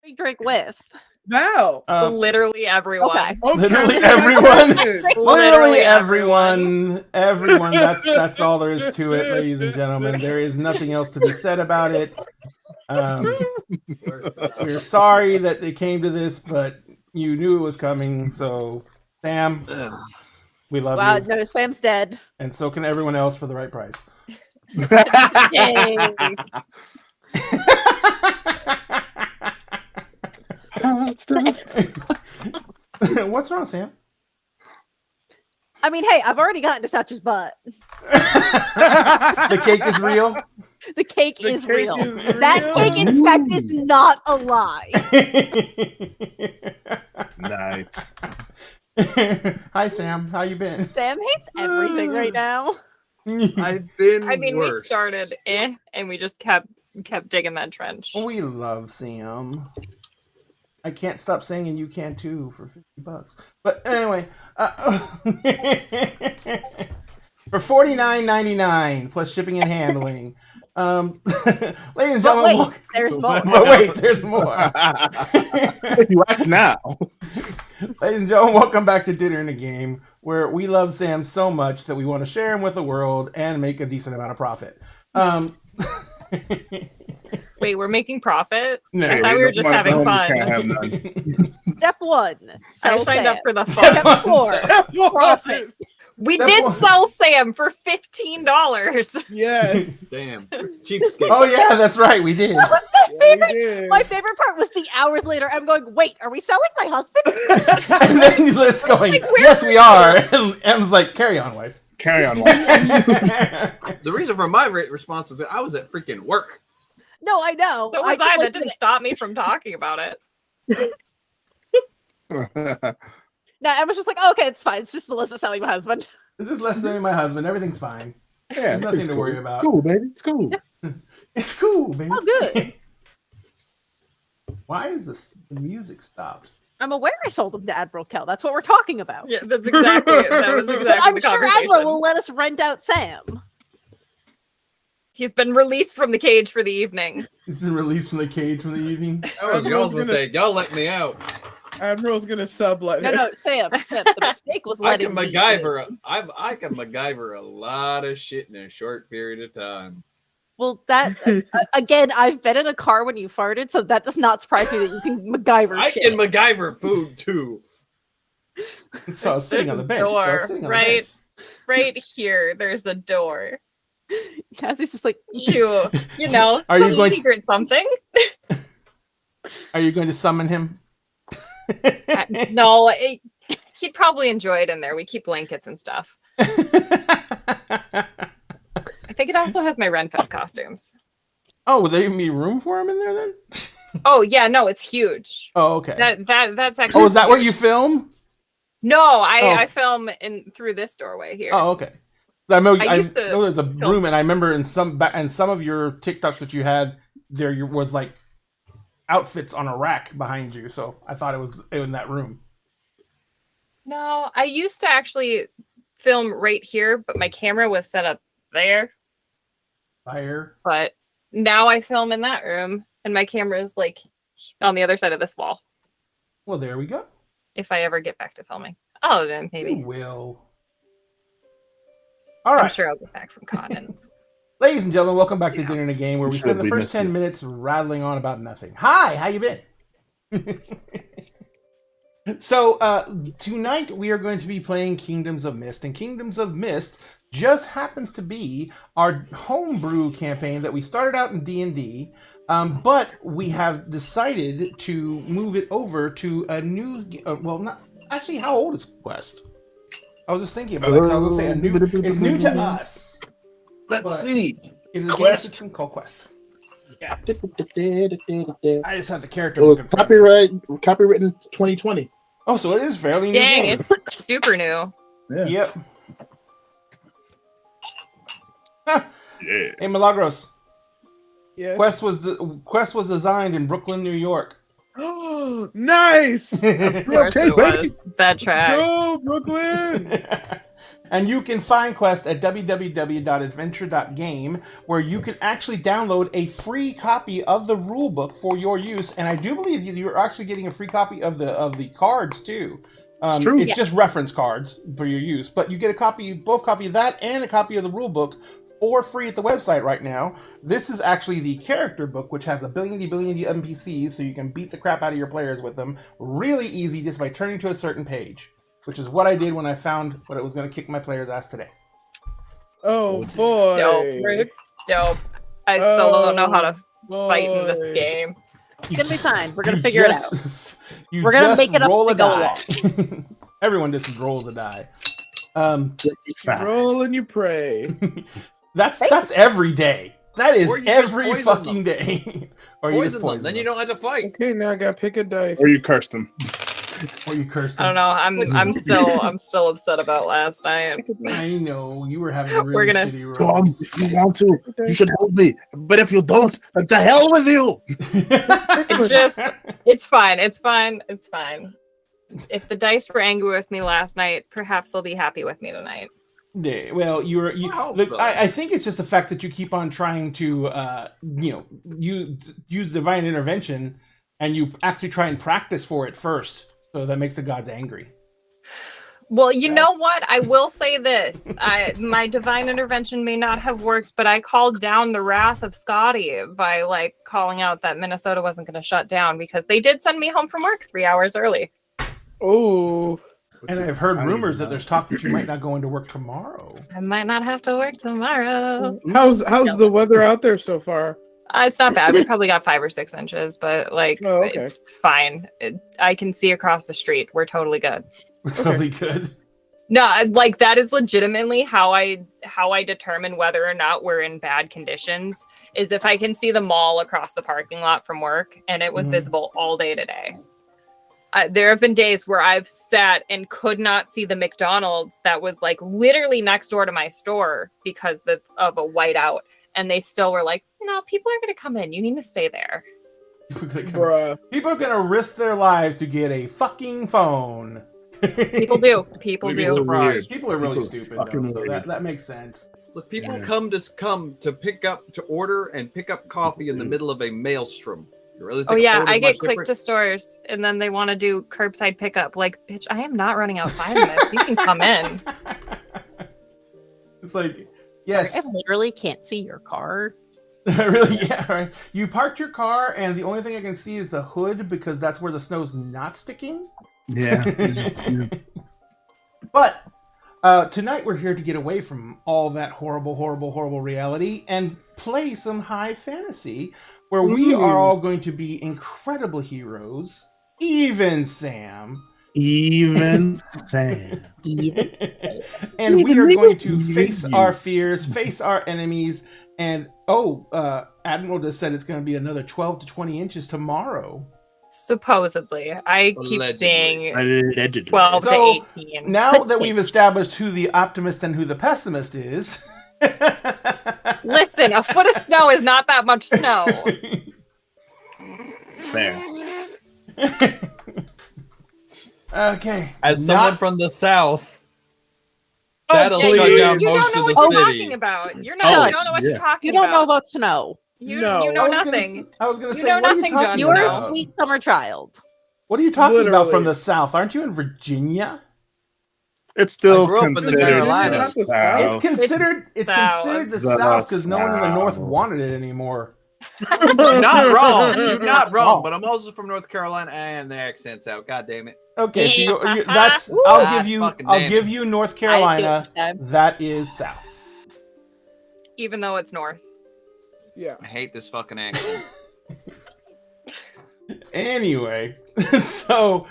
We drink with. Val. Literally everyone. Okay. Literally everyone. Literally Literally everyone. Everyone. That's all there is to it, ladies and gentlemen. There is nothing else to be said about it. We're sorry that it came to this, but you knew it was coming. So, Sam, we love Wow, you. no, Sam's dead. And so can everyone else for the right price. Yay. What's wrong, Sam? I mean, hey, I've already gotten to Satch's butt. The cake is real. The cake is real. That cake, in fact, is not a lie. Nice. Hi, Sam. How you been? Sam hates everything right now. I've been I mean, worse. we started and we just kept digging that trench. We love Sam. I can't stop saying, and you can too, for $50. But anyway, for $49.99 plus shipping and handling. Ladies and gentlemen, Wait, there's more. But wait, there's more. You act now. Ladies and gentlemen, welcome back to Dinner in a Game, where we love Sam so much that we want to share him with the world and make a decent amount of profit. Wait, we're making profit? No, I thought we were just having fun. Step 1. I Sell signed Sam. up for the fun. Step 4. Profit. We Step did one. sell Sam for $15. Yes. Damn. Cheapskate. Oh yeah, that's right, we did. That was my Yeah, favorite. we did. My favorite part was the hours later. I'm going, wait, are we selling my husband? And then Liz going, Like, where yes, we are. And Em's like, carry on, wife. Carry on. Wife. The reason for my response was that I was at freaking work. No, I know. So was just I. That like didn't stop me from talking about it. No, I was just like, oh, okay, it's fine. It's just Melissa selling my husband. This is less than my husband. Everything's fine. Yeah, Nothing it's to cool. worry about. It's cool, baby. It's cool. It's cool, baby. Oh, good. Why is the music stopped? I'm aware I sold him to Admiral Kell. That's what we're talking about. Yeah, that's exactly it. That was exactly But I'm the sure conversation. Admiral will let us rent out Sam. He's been released from the cage for the evening. He's been released from the cage for the evening. That was y'all's mistake. Y'all let me out. Admiral's gonna sublet. No, him. no, Sam. The mistake was I letting can me MacGyver. I can MacGyver a lot of shit in a short period of time. Well, that again, I've been in a car when you farted, so that does not surprise me that you can MacGyver I shit. can MacGyver food too. So I was sitting on the bench. So I was sitting on the right, bench. right here. There's a door Cassie's just like, to, you know, Are you some going- secret something. Are you going to summon him? No, he'd probably enjoy it in there. We keep blankets and stuff. I think it also has my Renfest costumes. Oh, would there even be room for him in there then? Oh yeah, no, it's huge. Oh, okay. That's actually. Oh, is that where you film? No, I Oh. film in through this doorway here. Oh, okay. I know, I used to know there's a film. room, and I remember in some of your TikToks that you had, there was like outfits on a rack behind you. So I thought it was in that room. No, I used to actually film right here, but my camera was set up there. Fire. But now I film in that room, and my camera is like on the other side of this wall. Well, there we go. If I ever get back to filming, oh, then maybe. You will. All I'm right. sure I'll get back from con. And Ladies and gentlemen, welcome back to Yeah. Dinner in a Game, where we Sure, spend the we first miss 10 you. minutes rattling on about nothing. Hi, how you been? So, tonight we are going to be playing Kingdoms of Mist, and Kingdoms of Mist just happens to be our homebrew campaign that we started out in D&D, but we have decided to move it over to a new, well, not, actually, how old is Quest? I was just thinking about it, 'cause I was going to say it's new to us. Let's But- see. It is a game Quest. system called Quest. It I just have the character. was looking for me. copywritten 2020. Oh, so it is fairly new. dang, game. it's super new. Yeah. Yep. Huh. Yeah. Hey, Milagros. Yes. Quest was designed in Brooklyn, New York. Nice. Of course Okay, it baby. was. That track. Go Brooklyn. And you can find Quest at www.adventure.game, where you can actually download a free copy of the rulebook for your use. And I do believe you're actually getting a free copy of the cards too. It's true. It's just reference cards for your use, but you get both copy of that and a copy of the rulebook for free at the website right now. This is actually the character book, which has a billion NPCs, so you can beat the crap out of your players with them. Really easy, just by turning to a certain page. Which is what I did when I found what it was going to kick my player's ass today. Oh boy. Dope, Rick. Dope. I still don't know how to fight in this game. It's gonna be fine. We're gonna figure it out. We're gonna just make it up roll as a we go die. Everyone just rolls a die. Roll and you pray. That's every day. That is Or you just every poison fucking them. day. Or you just Poison them, then you don't have to fight. Okay, now I gotta pick a dice. Or you cursed them. Or you cursed I don't them. know. I'm still upset about last night. I know you were having really We're gonna- shitty Go on, rolls. if you want to, you should help me. But if you don't, then to hell with you. It's fine. It's fine. It's fine. If the dice were angry with me last night, perhaps they'll be happy with me tonight. Yeah, well, I hope look, so. I think it's just the fact that you keep on trying to, use divine intervention, and you actually try and practice for it first, so that makes the gods angry. Well, you know what? I will say this. My divine intervention may not have worked, but I called down the wrath of Scotty by calling out that Minnesota wasn't going to shut down, because they did send me home from work 3 hours early. Oh. And I've heard rumors that there's talk that you might not go into work tomorrow. I might not have to work tomorrow. How's the weather out there so far? It's not bad. We probably got 5 or 6 inches, but Oh, okay. it's fine. I can see across the street. We're totally good. We're totally good. No, that is legitimately how I determine whether or not we're in bad conditions, is if I can see the mall across the parking lot from work, and it was visible all day today. There have been days where I've sat and could not see the McDonald's that was literally next door to my store because of a whiteout, and they still were like, "No, people are going to come in. You need to stay there." Bruh. People are gonna risk their lives to get a fucking phone. People do. People We'd be do. surprised. People are really People are stupid, fucking though, so weird. that makes sense. Look, people Yeah. come to order and pick up coffee in the middle of a maelstrom. You really think Oh yeah, order's I get much click different? to stores, and then they want to do curbside pickup. Bitch, I am not running outside of this. You can come in. It's like, yes, I literally can't see your car. really, yeah, right. You parked your car, and the only thing I can see is the hood because that's where the snow's not sticking. Yeah. But tonight we're here to get away from all that horrible reality and play some high fantasy, where we are all going to be incredible heroes, even Sam. Even Sam. And we are going to face our fears, face our enemies, and Admiral just said it's going to be another 12 to 20 inches tomorrow. Supposedly, I keep Allegedly. seeing Allegedly. 12 So, to 18. Now that we've established who the optimist and who the pessimist is. Listen, a foot of snow is not that much snow. There. Okay. As someone Not- from the south, Oh, that'll please. shut down You most don't know of what the you're city. talking about. You're Oh, not. You don't know what yeah. you're talking You don't know about. about snow. No. You know I was gonna nothing. s- I was going to You say, know what are you nothing, talking John. You're about? a sweet summer child. What are you talking about Literally. from the South? Aren't you in Virginia? It's still I grew up in the considered Carolinas. the It's South. It's considered South. considered the The South because no one in the North South. wanted it anymore. You're not wrong. You're not Oh. wrong. But I'm also from North Carolina, and the accent's out. God damn it. Okay, so Yeah. that's God I'll give you fucking I'll damn give you North I do Carolina. understand. That is South. Even though it's north. Yeah. I hate this fucking accent. Anyway, so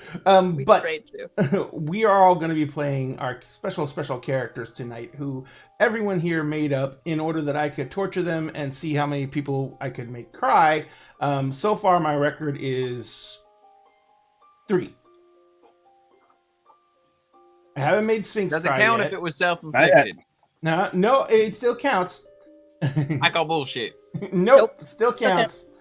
We but trade too. we are all going to be playing our special characters tonight, who everyone here made up in order that I could torture them and see how many people I could make cry. So far, my record is 3. I haven't made Sphinx Doesn't cry count yet. if it was self-inflicted. No, it still counts. I call bullshit. Nope, still counts.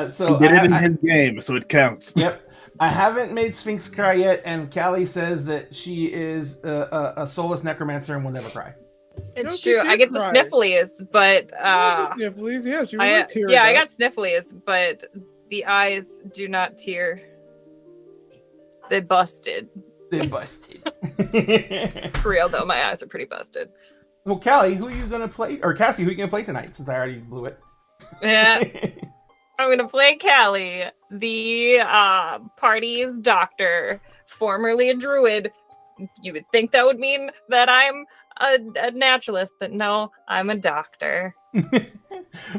So He did it in I- his game, so it counts. Yep. I haven't made Sphinx cry yet, and Callie says that she is a soulless necromancer and will never cry. It's No, she true. I did get the cry. snifflies, but The snifflies, yeah, she was I like teared I up. got snifflies, but the eyes do not tear. They busted. They busted. For real though, my eyes are pretty busted. Well, Callie, who are you gonna play? Or Cassie, who are you gonna play tonight? Since I already blew it. Yeah, I'm gonna play Callie, the party's doctor, formerly a druid. You would think that would mean that I'm a naturalist, but no, I'm a doctor.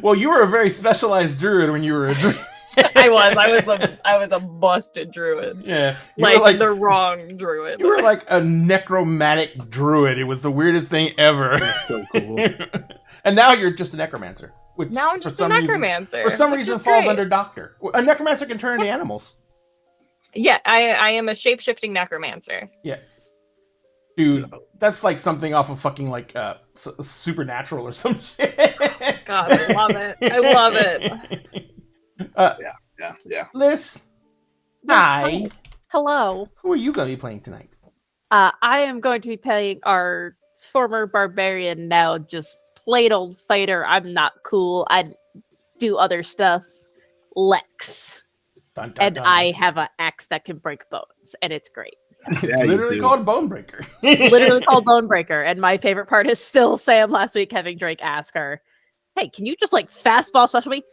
Well, you were a very specialized druid when you were a druid. I was a busted druid. Yeah, you Like, were like the wrong druid. You were like a necromantic druid. It was the weirdest thing ever. That's so cool. And now you're just a necromancer. Which Now I'm for just a some reason- necromancer. For some which reason, is falls great. under doctor. A necromancer can turn into animals. Yeah, I am a shape-shifting necromancer. Dude, that's like something off of fucking like Supernatural or some shit. God, I love it. I love it. Yeah. Liz, Yes, hi. Hello. Who are you going to be playing tonight? I am going to be playing our former barbarian, now just plain old fighter. I'm not cool. I do other stuff. Lex. Dun, dun, And dun. I have an axe that can break bones, and it's great. It's Yeah, you literally do. called Bonebreaker. Literally called Bonebreaker. And my favorite part is still Sam last week having Drake ask her, hey, can you just like fastball special me?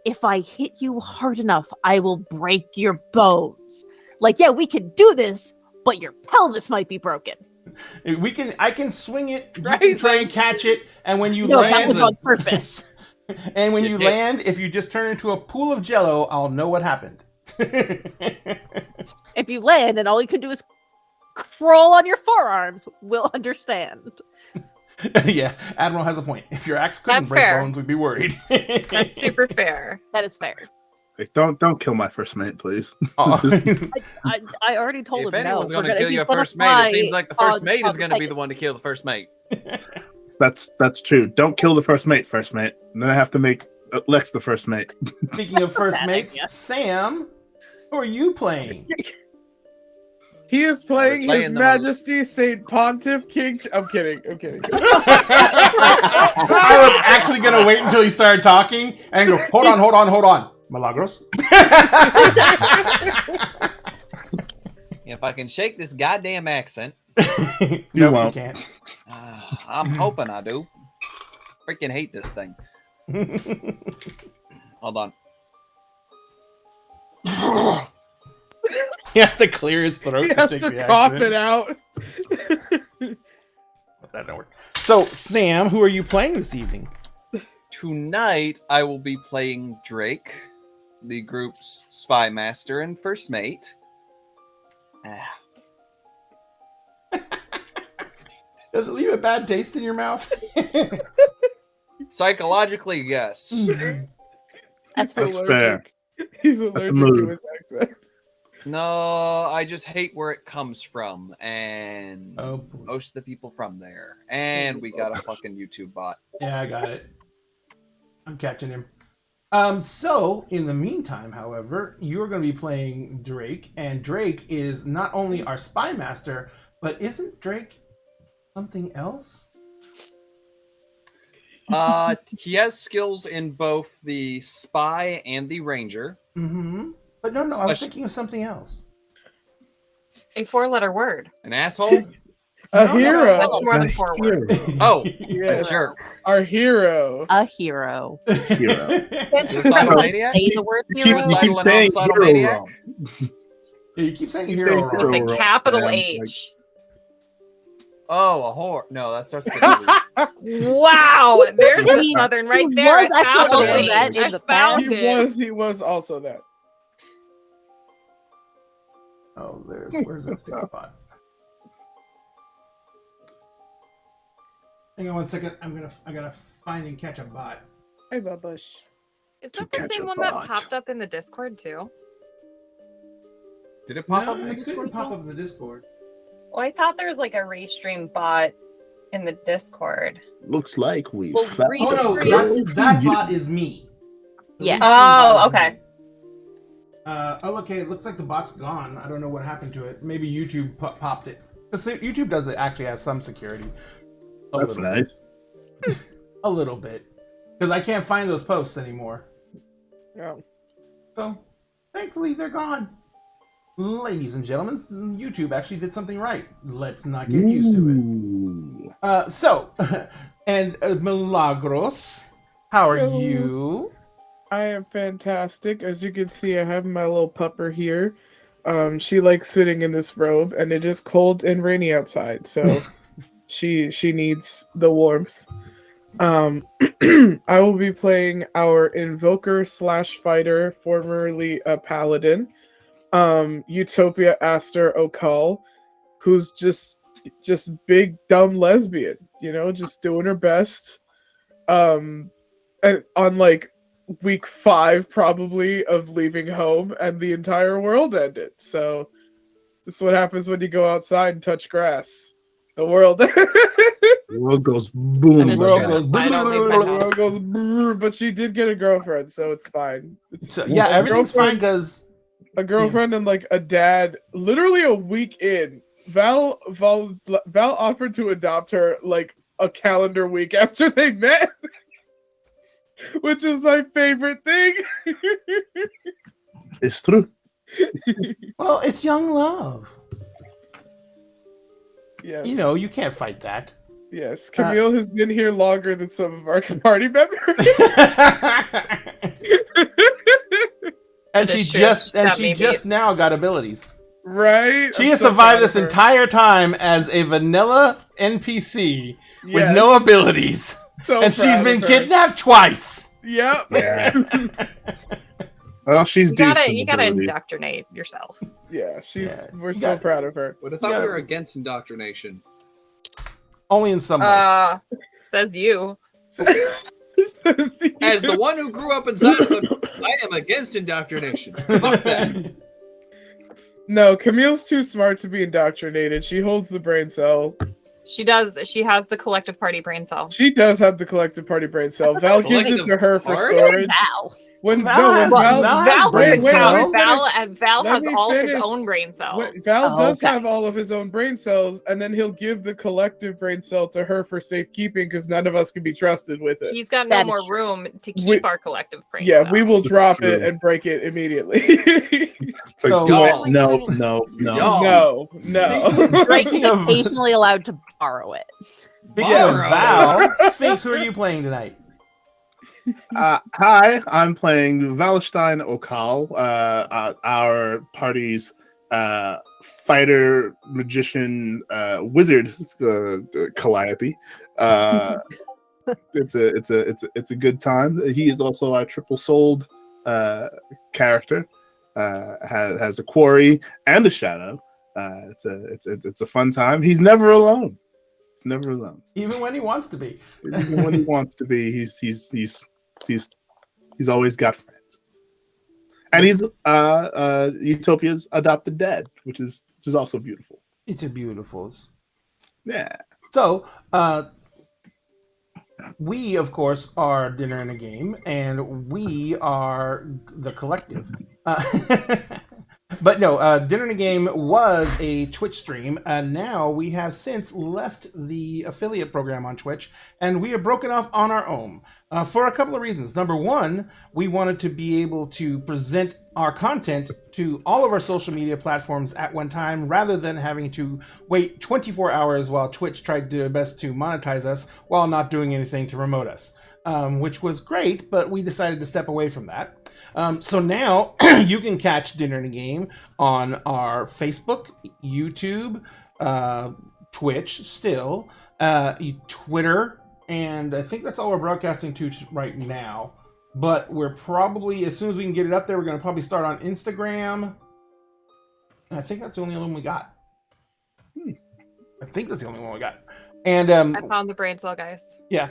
If I hit you hard enough, I will break your bones. Like, yeah, we can do this, but your pelvis might be broken. I can swing it, you Right, can try like- and catch it, and when you No, that land, was on purpose. and when You you did. land, if you just turn into a pool of jello, I'll know what happened. If you land and all you can do is crawl on your forearms, we'll understand. Yeah, Admiral has a point. If your axe couldn't That's break fair. bones, we'd be worried. That's super fair. That is fair. Like, don't kill my first mate, please. Oh. I already told If him anyone's no. going to kill your first mate, it seems like the first mate is going to be the one. one to kill the first mate. That's true. Don't kill the first mate, And then I have to make Lex the first mate. Speaking of first Bad mates, idea. Sam, who are you playing? He is playing Playing His the Majesty Saint Pontiff King. I'm kidding. I was actually gonna wait until he started talking and go, hold on. Milagros. If I can shake this goddamn accent, You No, won't. can't. I'm hoping I do. Freaking hate this thing. Hold on. He has to clear his throat. He has take to the cough accent. it out. That don't work. So, Sam, who are you playing this evening? Tonight, I will be playing Drake, the group's spy master and first mate. Does it leave a bad taste in your mouth? Psychologically, yes. That's That's allergic. fair. He's a allergic move. to his accent. No, I just hate where it comes from, and Oh, boy. most of the people from there. And we got a fucking YouTube bot. Yeah, I got it. I'm catching him. So, in the meantime, however, you're going to be playing Drake, and Drake is not only our spy master, but isn't Drake something else? He has skills in both the spy and the ranger. Mm-hmm. But no, I was Especially- thinking of something else. A 4-letter word. An asshole? A No, hero. That's more than 4 words. Oh, Yeah. a jerk. Our hero. a hero. Hero. Suicidal maniac? Say the word You hero. keep Suicidal and saying homicidal hero maniac? wrong. Yeah, you keep saying You hero. say wrong. hero. With a wrong, capital Sam. H. Oh, a whore. No, that starts with a Wow, there's the He- southern right he there. was a actually capital doing H. that in I the found past. it. He was also that. Oh, where's that sticky pot? Hang on 1 second. I gotta find and catch a bot. Hey, Babush. Is To that the catch same a one that bot. popped up in the Discord too? Did it pop No, up in the it couldn't Discord? pop as well? up in the Discord. Well, I thought there was like a restream bot in the Discord. Looks like we Well, found read Oh no, Restream. that bot is me. The Yeah. restream bot Oh, is okay. me. Okay. It looks like the bot's gone. I don't know what happened to it. Maybe YouTube popped it. YouTube does actually have some security. That's nice. A little bit. Because I can't find those posts anymore. Yeah. So, thankfully, they're gone. Ladies and gentlemen, YouTube actually did something right. Let's not get used to it. And Milagros, how are Hello. you? I am fantastic. As you can see, I have my little pupper here. She likes sitting in this robe, and it is cold and rainy outside, so she needs the warmth. I will be playing our invoker / fighter, formerly a paladin, Utopia Aster Okal, who's just big dumb lesbian, just doing her best. And on like week 5 probably of leaving home, and the entire world ended. So this is what happens when you go outside and touch grass. The world The world goes boom. That is world true. goes I don't leave my the house. world goes brrr, but she did get a girlfriend, so it's fine. So, yeah, everything's fine because A girlfriend and like a dad, literally a week in, Val offered to adopt her like a calendar week after they met, which is my favorite thing. It's true. well, it's young love. Yes. You can't fight that. Yes. Camille has been here longer than some of our party members. And That she is true. just That may be- just now got abilities. Right? She I'm has so survived proud this of her. entire time as a vanilla NPC with Yes. no abilities, So and she's proud been of her. kidnapped twice. Yep. Yeah. Well, she's You due gotta some you gotta ability. indoctrinate yourself. Yeah, Yeah. we're You so got- proud of her. But I thought Yeah. we were against indoctrination. Only in some ways. Says you. As the one who grew up inside of them, I am against indoctrination. Fuck that. No, Camille's too smart to be indoctrinated. She holds the brain cell. She does. She has the collective party brain cell. She does have the collective party brain cell. Val gives it to her for Collective storage. Val. When Val no, when has- Val, Val has Val, brain wait, cells. Val Let has me all finish. his own brain cells. Wait, Val Oh, does okay. have all of his own brain cells, and then he'll give the collective brain cell to her for safekeeping because none of us can be trusted with it. He's got no That is more true. room to keep We- our collective brain Yeah, cell. we will drop it True. and break it immediately. It's like, So- do Y'all. it. No, no, no. Y'all. no. Drake is Speaking of- occasionally allowed to borrow it. Speaking of Borrow. Val, Sphinx, who are you playing tonight? Hi, I'm playing Valstein Okal, our party's fighter, magician, wizard, Calliope. It's a good time. He is also our triple-souled character. Has a quarry and a shadow. It's a fun time. He's never alone. He's never alone. Even when he wants to be. Even when he wants to be, he's always got friends. And he's Utopia's adopted dad, which is also beautiful. It's a beautiful. Yeah. So, we, of course, are Dinner and a Game, and we are the collective. But no, Dinner and a Game was a Twitch stream, and now we have since left the affiliate program on Twitch, and we are broken off on our own for a couple of reasons. Number one, we wanted to be able to present our content to all of our social media platforms at one time, rather than having to wait 24 hours while Twitch tried their best to monetize us while not doing anything to promote us, which was great, but we decided to step away from that. So now you can catch Dinner and a Game on our Facebook, YouTube, Twitch still, Twitter, and I think that's all we're broadcasting to right now. But we're probably, as soon as we can get it up there, we're going to probably start on Instagram. And I think that's the only one we got. I think that's the only one we got. And I found the brain cell, guys. yeah,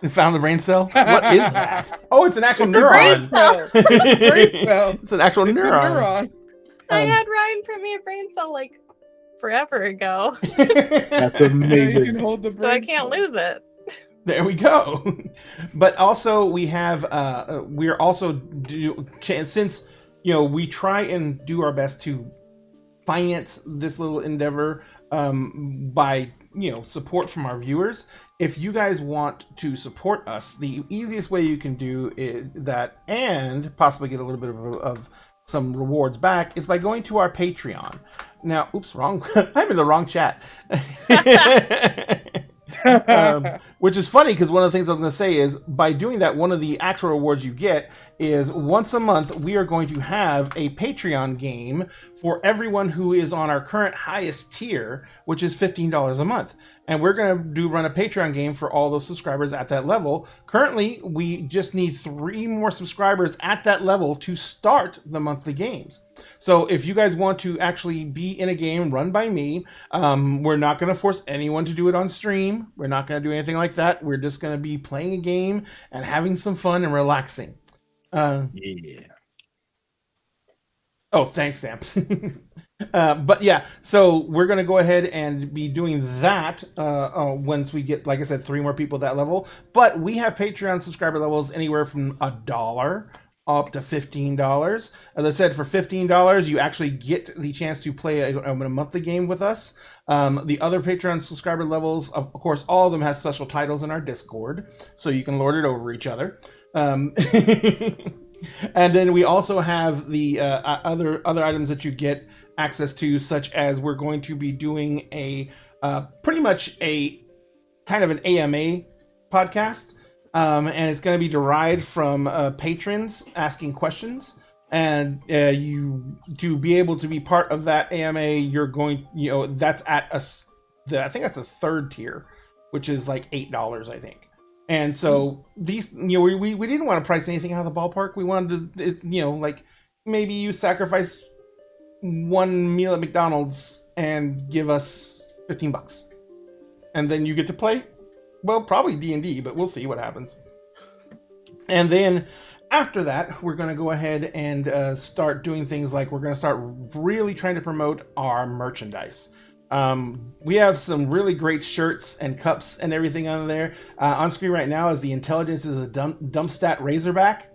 we found the brain cell. What is that? Oh, it's an actual It's a brain neuron. cell. It's a brain cell. It's an actual It's a neuron. neuron. I Um, had Ryan print me a brain cell like forever ago, That's Yeah, you can amazing. hold the so I brain can't cell. lose it. There we go. But also we have we're also since we try and do our best to finance this little endeavor by support from our viewers. If you guys want to support us, the easiest way you can do is that, and possibly get a little bit of some rewards back, is by going to our Patreon. Now, oops, wrong. I'm in the wrong chat. Which is funny because one of the things I was going to say is by doing that, one of the actual rewards you get is once a month we are going to have a Patreon game for everyone who is on our current highest tier, which is $15 a month. And we're going to run a Patreon game for all those subscribers at that level. Currently, we just need 3 more subscribers at that level to start the monthly games. So if you guys want to actually be in a game run by me, we're not going to force anyone to do it on stream. We're not going to do anything like that. We're just going to be playing a game and having some fun and relaxing. Yeah. Oh, thanks, Sam. But yeah, so we're going to go ahead and be doing that once we get, like I said, 3 more people at that level. But we have Patreon subscriber levels anywhere from $1 up to $15. As I said, for $15, you actually get the chance to play a monthly game with us. The other Patreon subscriber levels, of course, all of them have special titles in our Discord, so you can lord it over each other. And then we also have the other items that you get access to, such as we're going to be doing a pretty much a kind of an AMA podcast, and it's going to be derived from patrons asking questions. And you to be able to be part of that AMA, you're going, that's at I think that's a 3rd tier, which is like $8, I think. And so these, we didn't want to price anything out of the ballpark. We wanted to, like maybe you sacrifice 1 meal at McDonald's and give us $15, and then you get to play. Well, probably D&D, but we'll see what happens. And then after that, we're going to go ahead and start doing things like we're going to start really trying to promote our merchandise. We have some really great shirts and cups and everything on there. On screen right now is the Intelligence is a Dumpstat Razorback,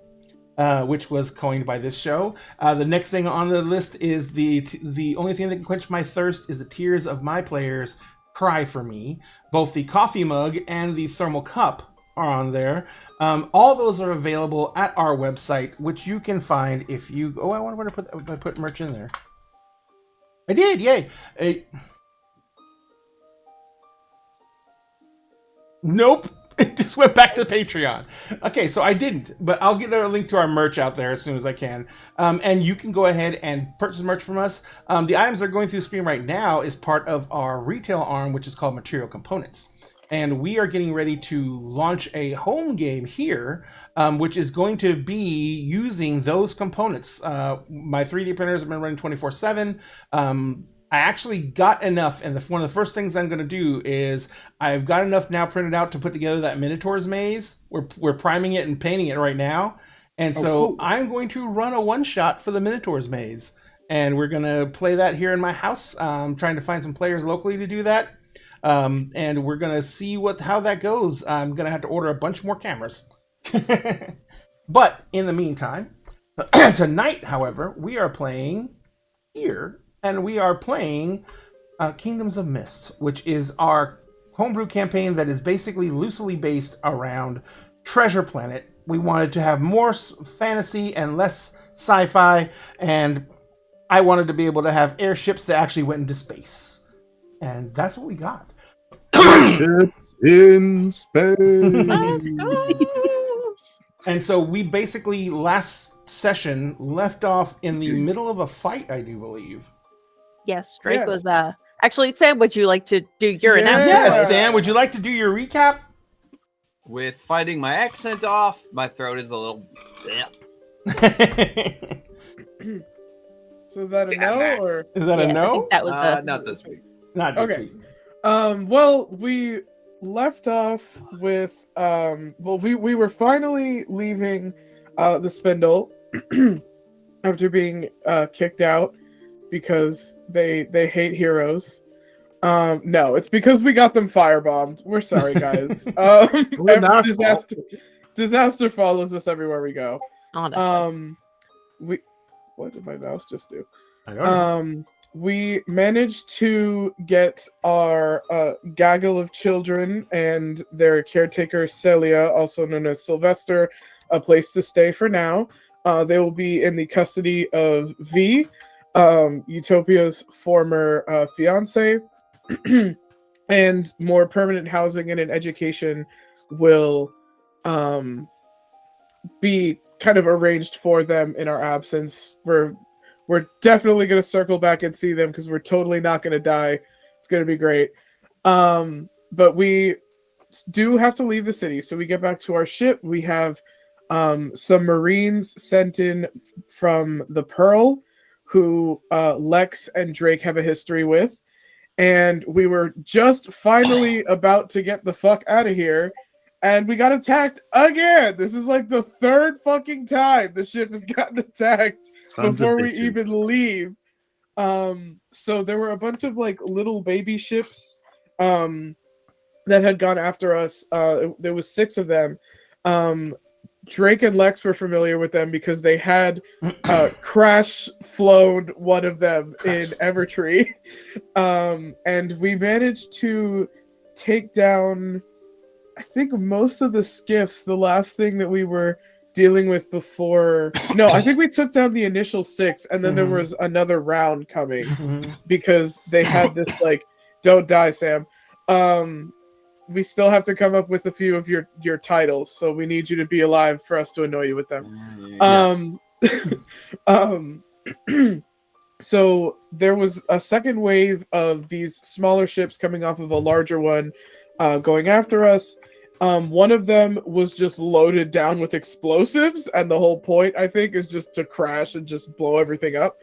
which was coined by this show. The next thing on the list is the only thing that can quench my thirst is the tears of my players cry for me. Both the coffee mug and the thermal cup are on there. All those are available at our website, which you can find if you... Oh, I wonder where to put merch in there. I did, yay! Nope. It just went back to Patreon. Okay, so I didn't, but I'll get a link to our merch out there as soon as I can. And you can go ahead and purchase merch from us. The items that are going through the screen right now is part of our retail arm, which is called Material Components. And we are getting ready to launch a home game here, which is going to be using those components. My 3D printers have been running 24/7. I actually got enough, and one of the first things I'm going to do is I've got enough now printed out to put together that Minotaur's maze. We're priming it and painting it right now, and so I'm going to run a one-shot for the Minotaur's maze, and we're going to play that here in my house. I'm trying to find some players locally to do that, and we're going to see how that goes. I'm going to have to order a bunch more cameras. But in the meantime, tonight, however, we are playing here. And we are playing Kingdoms of Mist, which is our homebrew campaign that is basically loosely based around Treasure Planet. We wanted to have more fantasy and less sci-fi, and I wanted to be able to have airships that actually went into space. And that's what we got. Ships in space. And so we basically, last session, left off in the middle of a fight, I do believe. Yes, Drake was actually, Sam, would you like to do your announcement? Yes, Sam, would you like to do your recap? With fighting my accent off, my throat is a little... So is that a no, or is that a I no? think that was not this week. Not this Okay. week. Well, we left off with we were finally leaving the Spindle after being kicked out because they hate heroes. No, it's because we got them firebombed. We're sorry, guys. Disaster follows us everywhere we go. honestly. what did my mouse just do? I don't know. We managed to get our gaggle of children and their caretaker Celia, also known as Sylvester, a place to stay for now. They will be in the custody of V, Utopia's former fiance, and more permanent housing and an education will be kind of arranged for them in our absence. We're definitely going to circle back and see them because we're totally not going to die. It's going to be great. But we do have to leave the city. So we get back to our ship. We have some Marines sent in from the Pearl who Lex and Drake have a history with. And we were just finally about to get the fuck out of here. And we got attacked again. This is like the third fucking time the ship has gotten attacked before we even leave. So there were a bunch of like little baby ships that had gone after us. There was 6 of them. Drake and Lex were familiar with them because they had crash flown one of them in Evertree. And we managed to take down, I think, most of the skiffs. The last thing that we were dealing with before, no, I think we took down the initial 6, and then there was another round coming because they had this like, don't die, Sam. We still have to come up with a few of your titles, so we need you to be alive for us to annoy you with them. So there was a second wave of these smaller ships coming off of a larger one, going after us. One of them was just loaded down with explosives, and the whole point, I think, is just to crash and just blow everything up.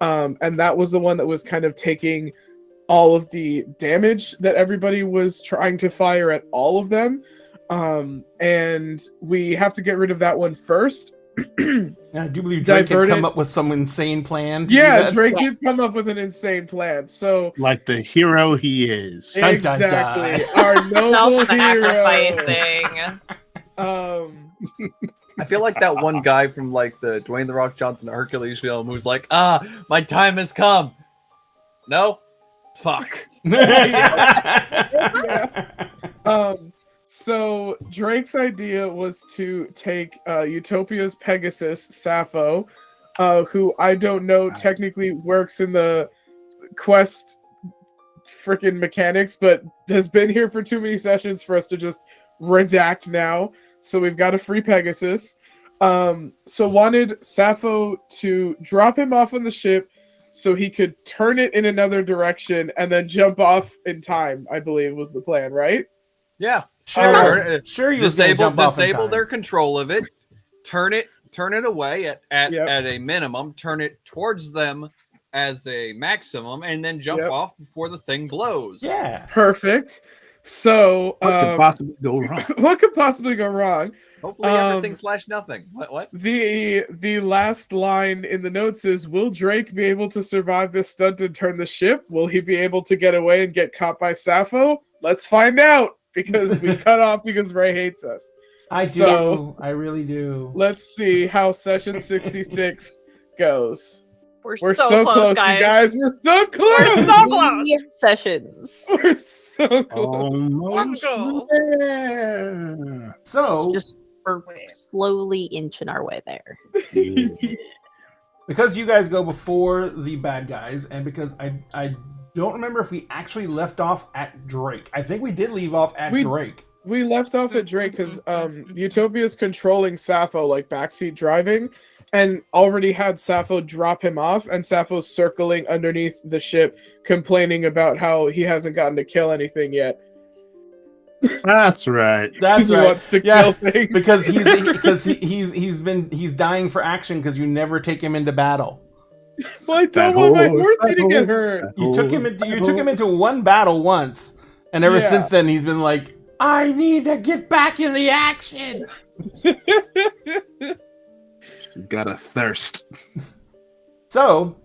And that was the one that was kind of taking all of the damage that everybody was trying to fire at all of them. And we have to get rid of that one first. I do believe Drake had come up with some insane plan. Drake did come up with an insane plan. So, like the hero he is. Exactly. Our noble hero. I feel like that one guy from like the Dwayne The Rock Johnson Hercules film who's like, my time has come. No? Fuck. So Drake's idea was to take Utopia's Pegasus, Sappho, who I don't know technically works in the quest freaking mechanics, but has been here for too many sessions for us to just redact now. So we've got a free Pegasus. So wanted Sappho to drop him off on the ship so he could turn it in another direction and then jump off in time, I believe was the plan, right? Yeah. Sure. Disable their control of it. Turn it away at a minimum. Turn it towards them as a maximum, and then jump off before the thing blows. Yeah. Perfect. So what could possibly go wrong? What could possibly go wrong? Hopefully everything / nothing. What? The last line in the notes is, will Drake be able to survive this stunt and turn the ship? Will he be able to get away and get caught by Sappho? Let's find out, because we cut off because Ray hates us. I do. So, I really do. Let's see how session 66 goes. We're so close, guys. We're so close. We're so close. Sessions. We're so close. Almost there. So we're slowly inching our way there. Because you guys go before the bad guys, and because I don't remember if we actually left off at Drake. I think we did leave off at Drake. We left off at Drake because Utopia's controlling Sappho, like backseat driving, and already had Sappho drop him off, and Sappho's circling underneath the ship, complaining about how he hasn't gotten to kill anything yet. That's right. That's he right. wants to kill things because he's dying for action because you never take him into battle. Well, I don't want my horse to get hurt. You took him into one battle once, and ever since then he's been like, I need to get back in the action. You've got a thirst. So,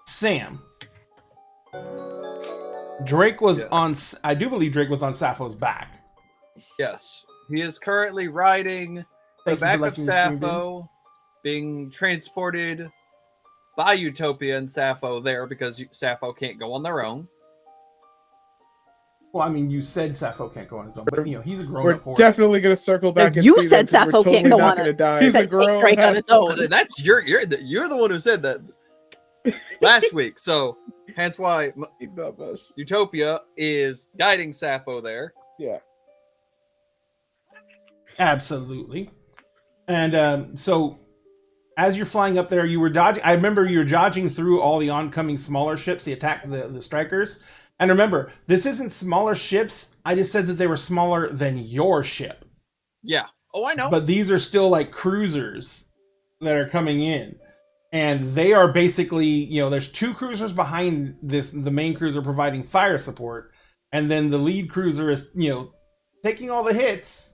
Sam, Drake was on. I do believe Drake was on Sappho's back. Yes, he is currently riding the back of Sappho. being transported by Utopia and Sappho there because Sappho can't go on their own. Well, I mean, you said Sappho can't go on his own, but he's a grown-up We're horse. definitely gonna circle back. And you see said them 'cause Sappho we're can't totally go not on gonna it. die. You He's said a take grown Drake on its own. That's you're the one who said that last week. So hence why Utopia is guiding Sappho there. Yeah. Absolutely. And so as you're flying up there, you were dodging. I remember you were dodging through all the oncoming smaller ships, the attack, the strikers. And remember, this isn't smaller ships. I just said that they were smaller than your ship. Yeah. Oh, I know. But these are still like cruisers that are coming in. And they are basically, there's 2 cruisers behind the main cruiser providing fire support. And then the lead cruiser is, taking all the hits.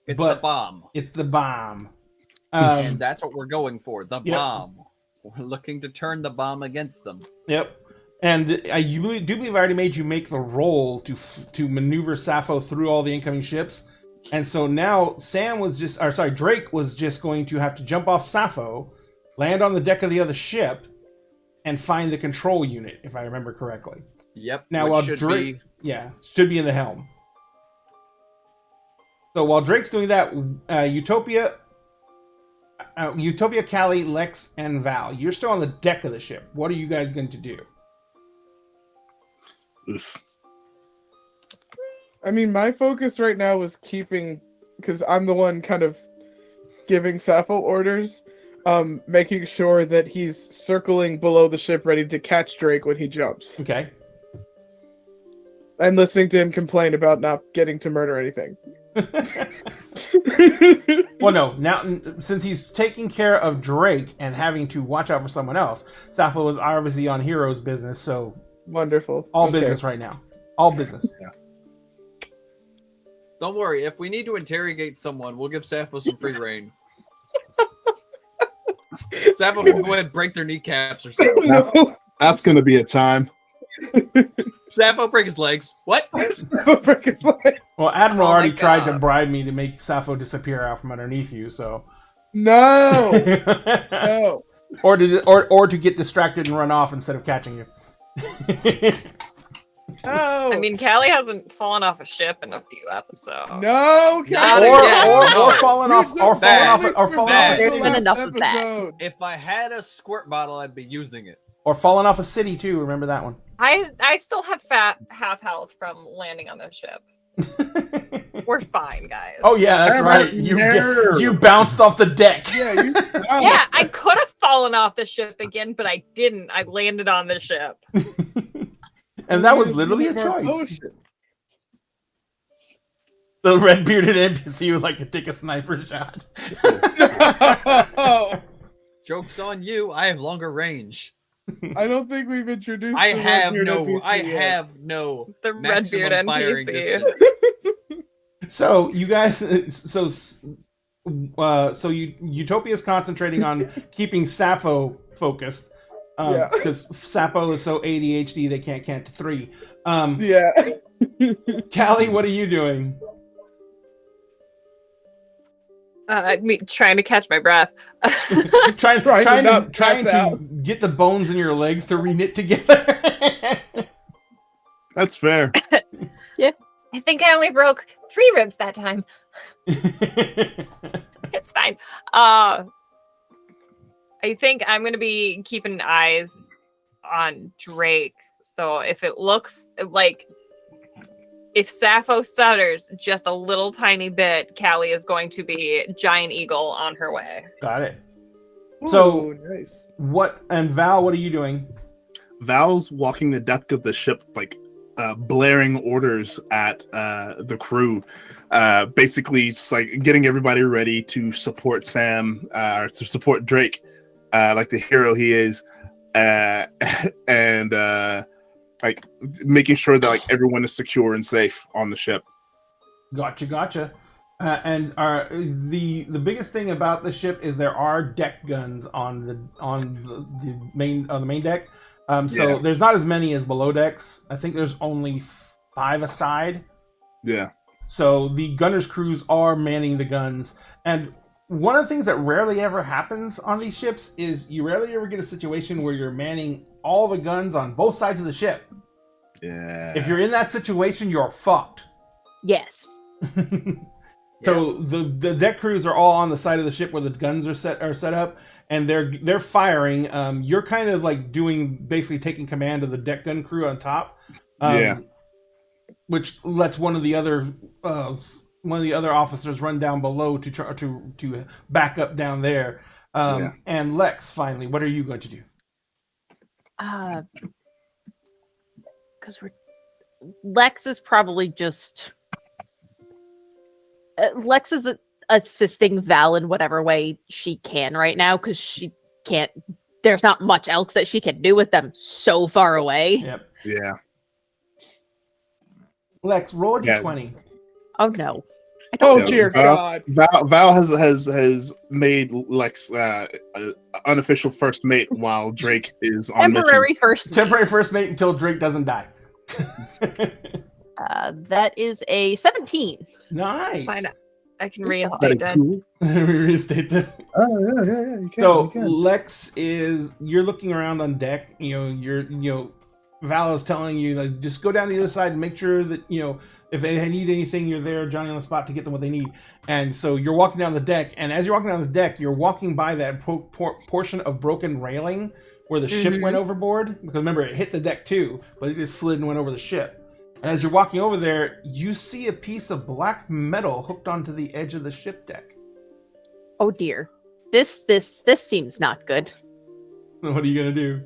It's the bomb. It's the bomb. And that's what we're going for. The Yep. bomb. We're looking to turn the bomb against them. Yep. And I do believe I already made you make the roll to maneuver Sappho through all the incoming ships. And so now Drake was just going to have to jump off Sappho, land on the deck of the other ship, and find the control unit, if I remember correctly. Yep. Now, while should Drake, should be in the helm. So while Drake's doing that, Utopia, Callie, Lex, and Val, you're still on the deck of the ship. What are you guys going to do? Oof. I mean, my focus right now is keeping, because I'm the one kind of giving Sappho orders, making sure that he's circling below the ship ready to catch Drake when he jumps. Okay. And listening to him complain about not getting to murder anything. Well, no. Now, since he's taking care of Drake and having to watch out for someone else, Sappho is obviously on Hero's business, so... Wonderful. All business right now. All business. Yeah. Don't worry. If we need to interrogate someone, we'll give Sappho some free reign. Sappho will go ahead and break their kneecaps or something. No. That's gonna be a time. Sappho break his legs. What? Break his leg. Well, Admiral Oh my already tried to God. bribe me to make Sappho disappear out from underneath you, so... No. No. or to get distracted and run off instead of catching you. No. I mean, Callie hasn't fallen off a ship in a few episodes. No. Not Callie. again. Or falling off a Bad. city. Been enough of that. Episode. If I had a squirt bottle, I'd be using it. Or falling off a city too. Remember that one. I still have half health from landing on this ship. We're fine, guys. Oh yeah, that's right. You bounced off the deck. Yeah, you. Yeah, I could have fallen off the ship again, but I didn't. I landed on the ship. And that was literally a choice. The red bearded NPC would like to take a sniper shot. No. Joke's on you. I have longer range. I don't think we've introduced. I the have Red Beard no. NPC I yet. have no. The red maximum beard firing NPC. distance. So you guys, Utopia is concentrating on keeping Sappho focused, because Sappho is so ADHD they can't count to 3. Yeah. Callie, what are you doing? Trying to catch my breath. Trying not to pass out. get the bones in your legs to reknit together. That's fair. I think I only broke 3 ribs that time. It's fine. I think I'm gonna be keeping eyes on Drake. So if it looks like if Sappho stutters just a little tiny bit, Callie is going to be Giant Eagle on her way. Got it. So- Ooh, nice. Val, what are you doing? Val's walking the deck of the ship, like blaring orders at the crew, basically just like getting everybody ready to support Sam, or to support Drake, like the hero he is, and like making sure that like everyone is secure and safe on the ship. Gotcha. And the biggest thing about the ship is there are deck guns on the main deck. So there's not as many as below decks. I think there's only 5 aside. Yeah. So the gunners' crews are manning the guns, and one of the things that rarely ever happens on these ships is you rarely ever get a situation where you're manning all the guns on both sides of the ship. Yeah. If you're in that situation, you're fucked. Yes. So the deck crews are all on the side of the ship where the guns are set up, and they're firing. You're kind of like basically taking command of the deck gun crew on top. Which lets one of the other officers run down below to try to back up down there. And Lex, finally, what are you going to do? Because Lex is probably just Lex is assisting Val in whatever way she can right now because she can't. There's not much else that she can do with them so far away. Yep. Yeah. Lex, roll a d20. Oh no! Oh dear God! Val has made Lex unofficial first mate while Drake is on temporary mission. First mate until Drake doesn't die. That is a 17. Nice. Fine. I can reinstate that. Cool? Reinstate that. Oh yeah. You can, So Lex you're looking around on deck. Val is telling you like just go down the other side and make sure that if they need anything, you're there, Johnny on the spot to get them what they need. And so you're walking down the deck, and as you're walking down the deck, you're walking by that portion of broken railing where the ship went overboard. Because remember, it hit the deck too, but it just slid and went over the ship. And as you're walking over there, you see a piece of black metal hooked onto the edge of the ship deck. Oh dear. This seems not good. What are you gonna do?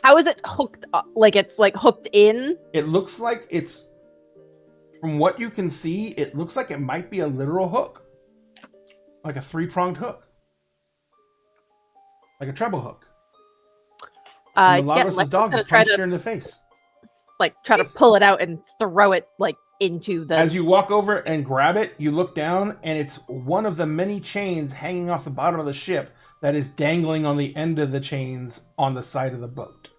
How is it hooked up? Like it's like hooked in? It looks like it's, from what you can see, it looks like it might be a literal hook. Like a 3-pronged hook. Like a treble hook. Milagros' dog just punched her in the face. Like try to pull it out and throw it like into the... As you walk over and grab it, you look down and it's one of the many chains hanging off the bottom of the ship that is dangling on the end of the chains on the side of the boat.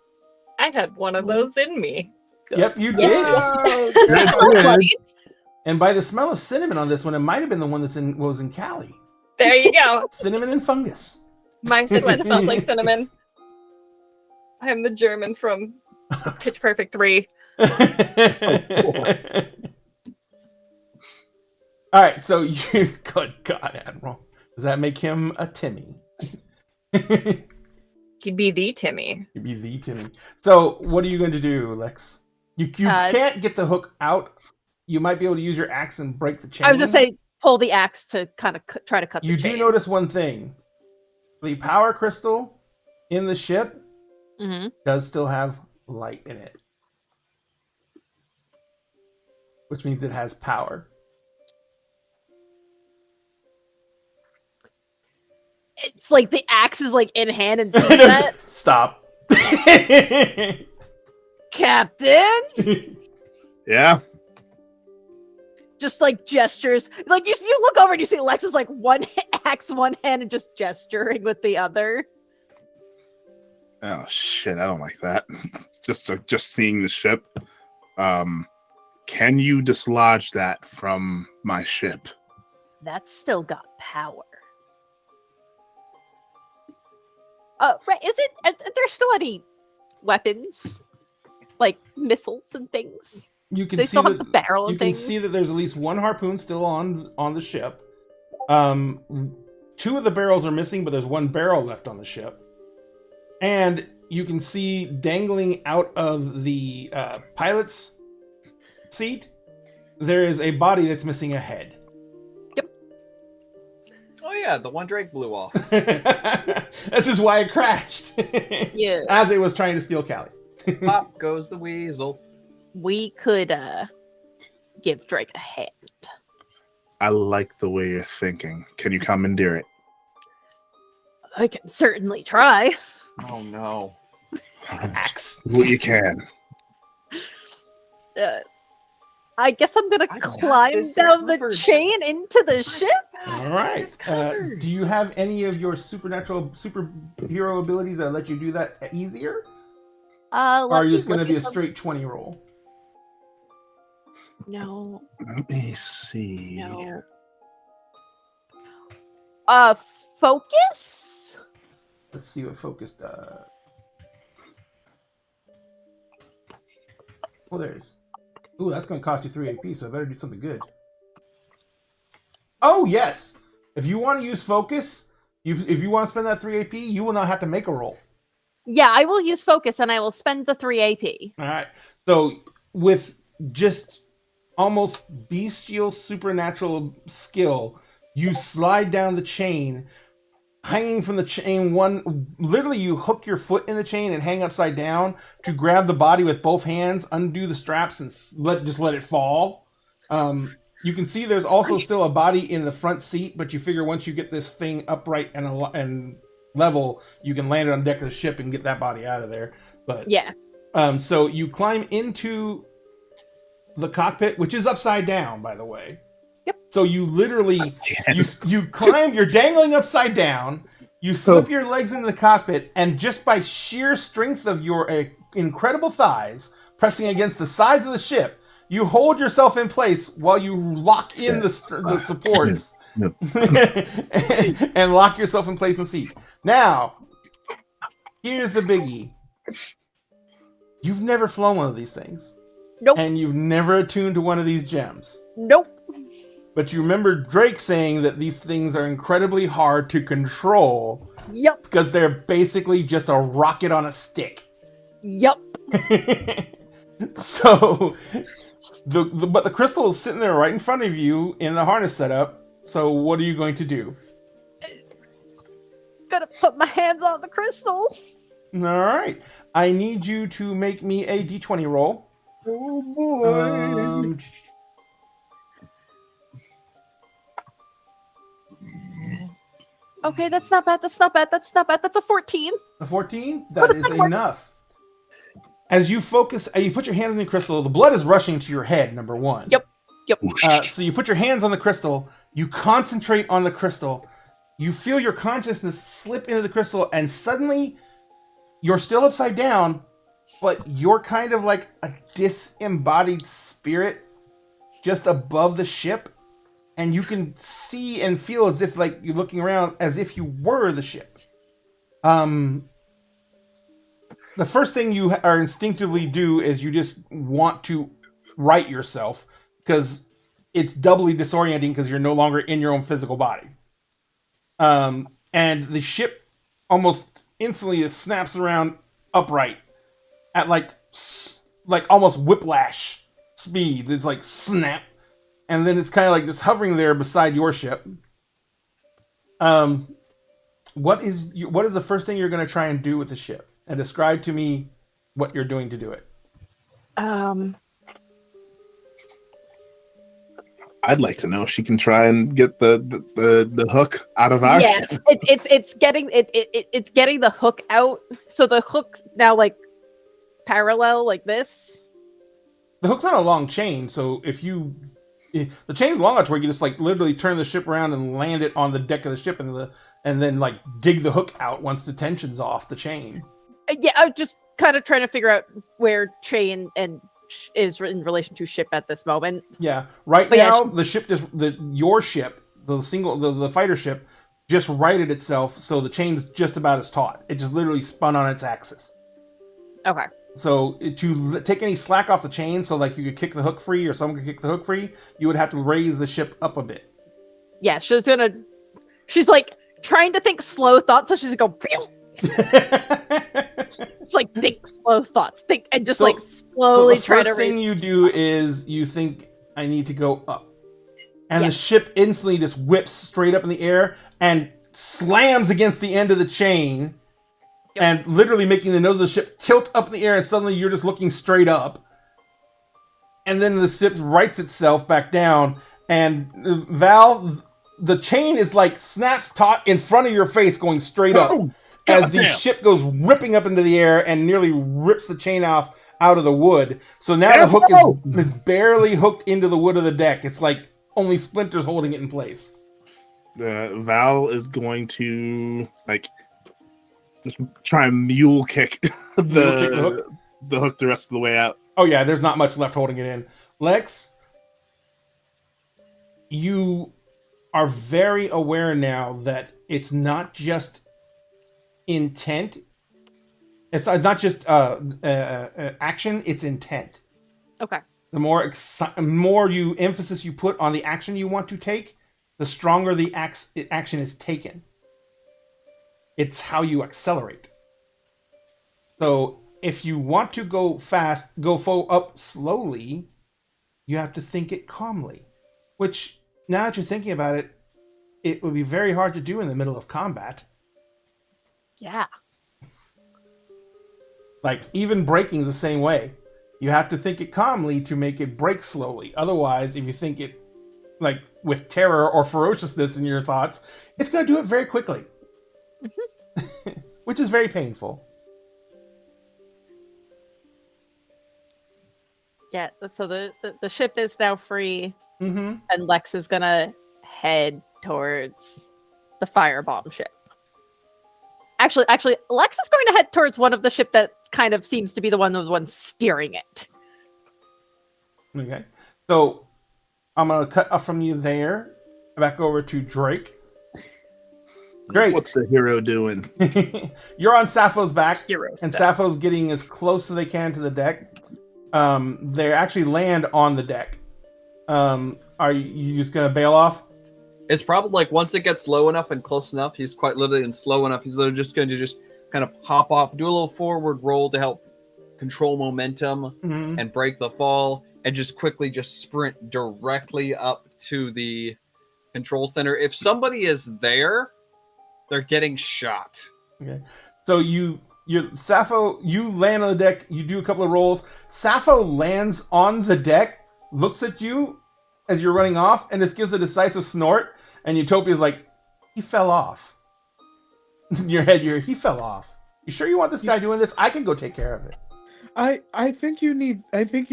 I had one of those in me. Yep, you did. Yeah. And by the smell of cinnamon on this one, it might have been the one was in Cali. There you go. Cinnamon and fungus. My sweat smells like cinnamon. I am the German from Pitch Perfect 3. All right, so you... Good God, Admiral. Does that make him a Timmy? He'd be the Timmy. He'd be the Timmy. So, what are you going to do, Lex? You can't get the hook out. You might be able to use your axe and break the chain. I was going to say, pull the axe to kind of try to cut the chain. You do notice one thing. The power crystal in the ship does still have light in it. Which means it has power. It's like the axe is like in hand and sees that. Stop. Captain? Yeah. Just like gestures. Like you look over and you see Lex's like one axe, one hand, and just gesturing with the other. Oh shit, I don't like that. Just seeing the ship. Can you dislodge that from my ship? That's still got power. Right. Are there still any weapons? Like missiles and things? You can they see still have the barrel and you things? can see that there's at least one harpoon still on the ship. 2 of the barrels are missing, but there's 1 barrel left on the ship. And you can see dangling out of the pilot's seat, there is a body that's missing a head. Yep. Oh yeah, the one Drake blew off. This is why it crashed. Yeah. As it was trying to steal Callie. Pop goes the weasel. We could give Drake a hand. I like the way you're thinking. Can you commandeer it? I can certainly try. Oh no. Axe. Well, you can. I guess I'm gonna climb down the chain into the ship. All right. Do you have any of your superhero abilities that let you do that easier? Or are you just going to be a straight 20 roll? No. Let me see. No. Focus? Let's see what focus does. Well, there's. Ooh, that's going to cost you 3 AP, so I better do something good. Oh, yes! If you want to use focus, if you want to spend that 3 AP, you will not have to make a roll. Yeah, I will use focus and I will spend the 3 AP. All right. So, with just almost bestial supernatural skill, you slide down the chain. Hanging from the chain, literally you hook your foot in the chain and hang upside down to grab the body with both hands, undo the straps, and just let it fall. You can see there's also still a body in the front seat, but you figure once you get this thing upright and level, you can land it on the deck of the ship and get that body out of there. But yeah. So you climb into the cockpit, which is upside down, by the way. Yep. So you literally you climb, you're dangling upside down, you slip your legs into the cockpit, and just by sheer strength of your incredible thighs pressing against the sides of the ship, you hold yourself in place while you lock in the supports and lock yourself in place in the seat. Now, here's the biggie. You've never flown one of these things. Nope. And you've never attuned to one of these gems. Nope. But you remember Drake saying that these things are incredibly hard to control. Yep. Because they're basically just a rocket on a stick. Yep. So, but the crystal is sitting there right in front of you in the harness setup. So what are you going to do? Gotta put my hands on the crystal. All right. I need you to make me a d20 roll. Oh boy. Okay, that's not bad. That's not bad. That's not bad. That's a 14. A 14? That is enough. As you focus, you put your hands on the crystal, the blood is rushing to your head, number one. Yep. So you put your hands on the crystal, you concentrate on the crystal, you feel your consciousness slip into the crystal, and suddenly you're still upside down, but you're kind of like a disembodied spirit just above the ship, and you can see and feel as if like you're looking around as if you were the ship. The first thing you are instinctively do is you just want to right yourself because it's doubly disorienting because you're no longer in your own physical body. And the ship almost instantly snaps around upright at like almost whiplash speeds. It's like snap, and then it's kind of like just hovering there beside your ship. What is the first thing you're going to try and do with the ship? And describe to me what you're doing to do it. I'd like to know if she can try and get the hook out of our ship. It's getting the hook out. So the hook's now like parallel like this. The hook's on a long chain, so if the chain's long enough where you can just like literally turn the ship around and land it on the deck of the ship and then like dig the hook out once the tension's off the chain. Yeah, I'm just kind of trying to figure out where chain and is in relation to ship at this moment. Yeah, now the ship your ship, the fighter ship, just righted itself, so the chain's just about as taut. It just literally spun on its axis. Okay. So to take any slack off the chain, so like you could kick the hook free or someone could kick the hook free, you would have to raise the ship up a bit. Yeah, she's like trying to think slow thoughts, so she's gonna go. Just like think slow thoughts, and slowly try to. The first thing you do is you think I need to go up, and the ship instantly just whips straight up in the air and slams against the end of the chain, and literally making the nose of the ship tilt up in the air, and suddenly you're just looking straight up, and then the ship rights itself back down, and Val, the chain is like snaps taut in front of your face, going straight up. As the ship goes ripping up into the air and nearly rips the chain out of the wood. So now the hook is barely hooked into the wood of the deck. It's like only splinters holding it in place. Val is going to like just try and mule kick the hook the rest of the way out. Oh yeah, there's not much left holding it in. Lex, you are very aware now that it's not just intent. It's not just action. It's intent. Okay. The more emphasis you put on the action you want to take, the stronger the action is taken. It's how you accelerate. So if you want to go fast, go up slowly, you have to think it calmly. Which, now that you're thinking about it, it would be very hard to do in the middle of combat. Yeah. Like, even braking is the same way. You have to think it calmly to make it brake slowly. Otherwise, if you think it, like, with terror or ferociousness in your thoughts, it's going to do it very quickly. Mm-hmm. Which is very painful. Yeah, so the ship is now free, Mm-hmm. and Lex is gonna head towards the firebomb ship. Actually, Lex is going to head towards one of the ship that kind of seems to be the one steering it. Okay. So, I'm going to cut off from you there. Back over to Drake. Drake. What's the hero doing? You're on Sappho's back. Hero And stuff. Sappho's getting as close as they can to the deck. They actually land on the deck. Are you just going to bail off? It's probably like once it gets low enough and close enough, he's quite literally and slow enough. He's literally just going to just kind of hop off, do a little forward roll to help control momentum and break the fall, and just quickly just sprint directly up to the control center. If somebody is there, they're getting shot. Okay. So Sappho, you land on the deck, you do a couple of rolls. Sappho lands on the deck, looks at you as you're running off, and this gives a decisive snort, and Utopia's like, he fell off. In your head, he fell off. You sure you want this guy doing this? I can go take care of it. I think you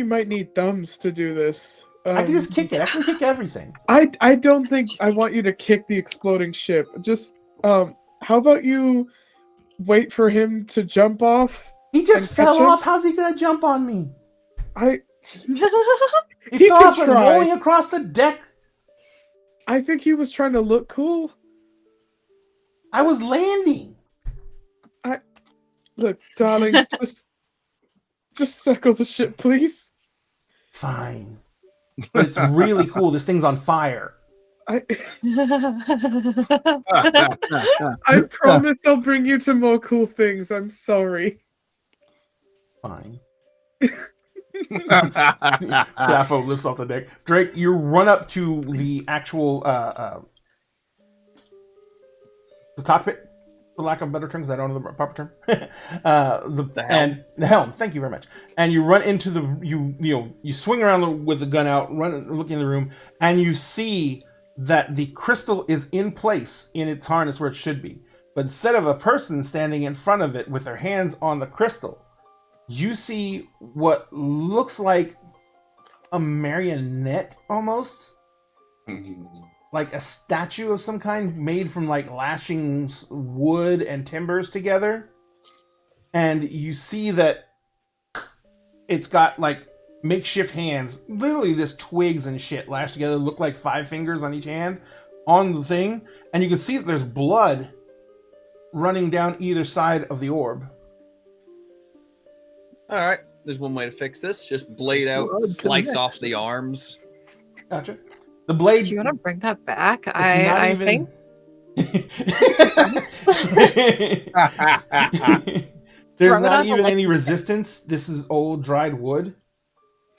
might need thumbs to do this. I can just kick it. I can kick everything. I don't think I want you to kick the exploding ship. Just how about you wait for him to jump off? He just and fell catch him? off. How's he gonna jump on me? He He fell could off and try. rolling across the deck. I think he was trying to look cool. I was landing. Look, darling, just circle the ship, please. Fine. But it's really cool. This thing's on fire. I promise I'll bring you to more cool things. I'm sorry. Fine. Sappho lifts off the deck. Drake, you run up to the actual the cockpit, for lack of a better term, because I don't know the proper term. The helm. And the helm. Thank you very much. And you run into you swing around with the gun out, look in the room, and you see that the crystal is in place in its harness where it should be. But instead of a person standing in front of it with their hands on the crystal, you see what looks like a marionette almost. Like a statue of some kind made from like lashing wood and timbers together. And you see that it's got like makeshift hands, literally just twigs and shit lashed together, look like 5 fingers on each hand on the thing. And you can see that there's blood running down either side of the orb. All right, there's one way to fix this. Just blade out, slice off the arms. Gotcha. The blade. Do you want to bring that back? I think. There's not even any resistance. This is old dried wood.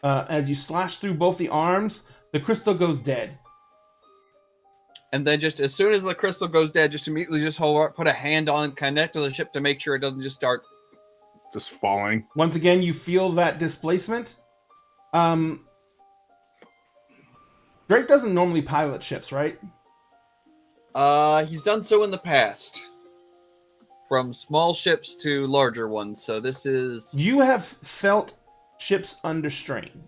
As you slash through both the arms, the crystal goes dead. And then just as soon as the crystal goes dead, just immediately just put a hand on, connect to the ship to make sure it doesn't just start just falling. Once again, you feel that displacement. Drake doesn't normally pilot ships, right? He's done so in the past. From small ships to larger ones. So this is... You have felt ships under strain.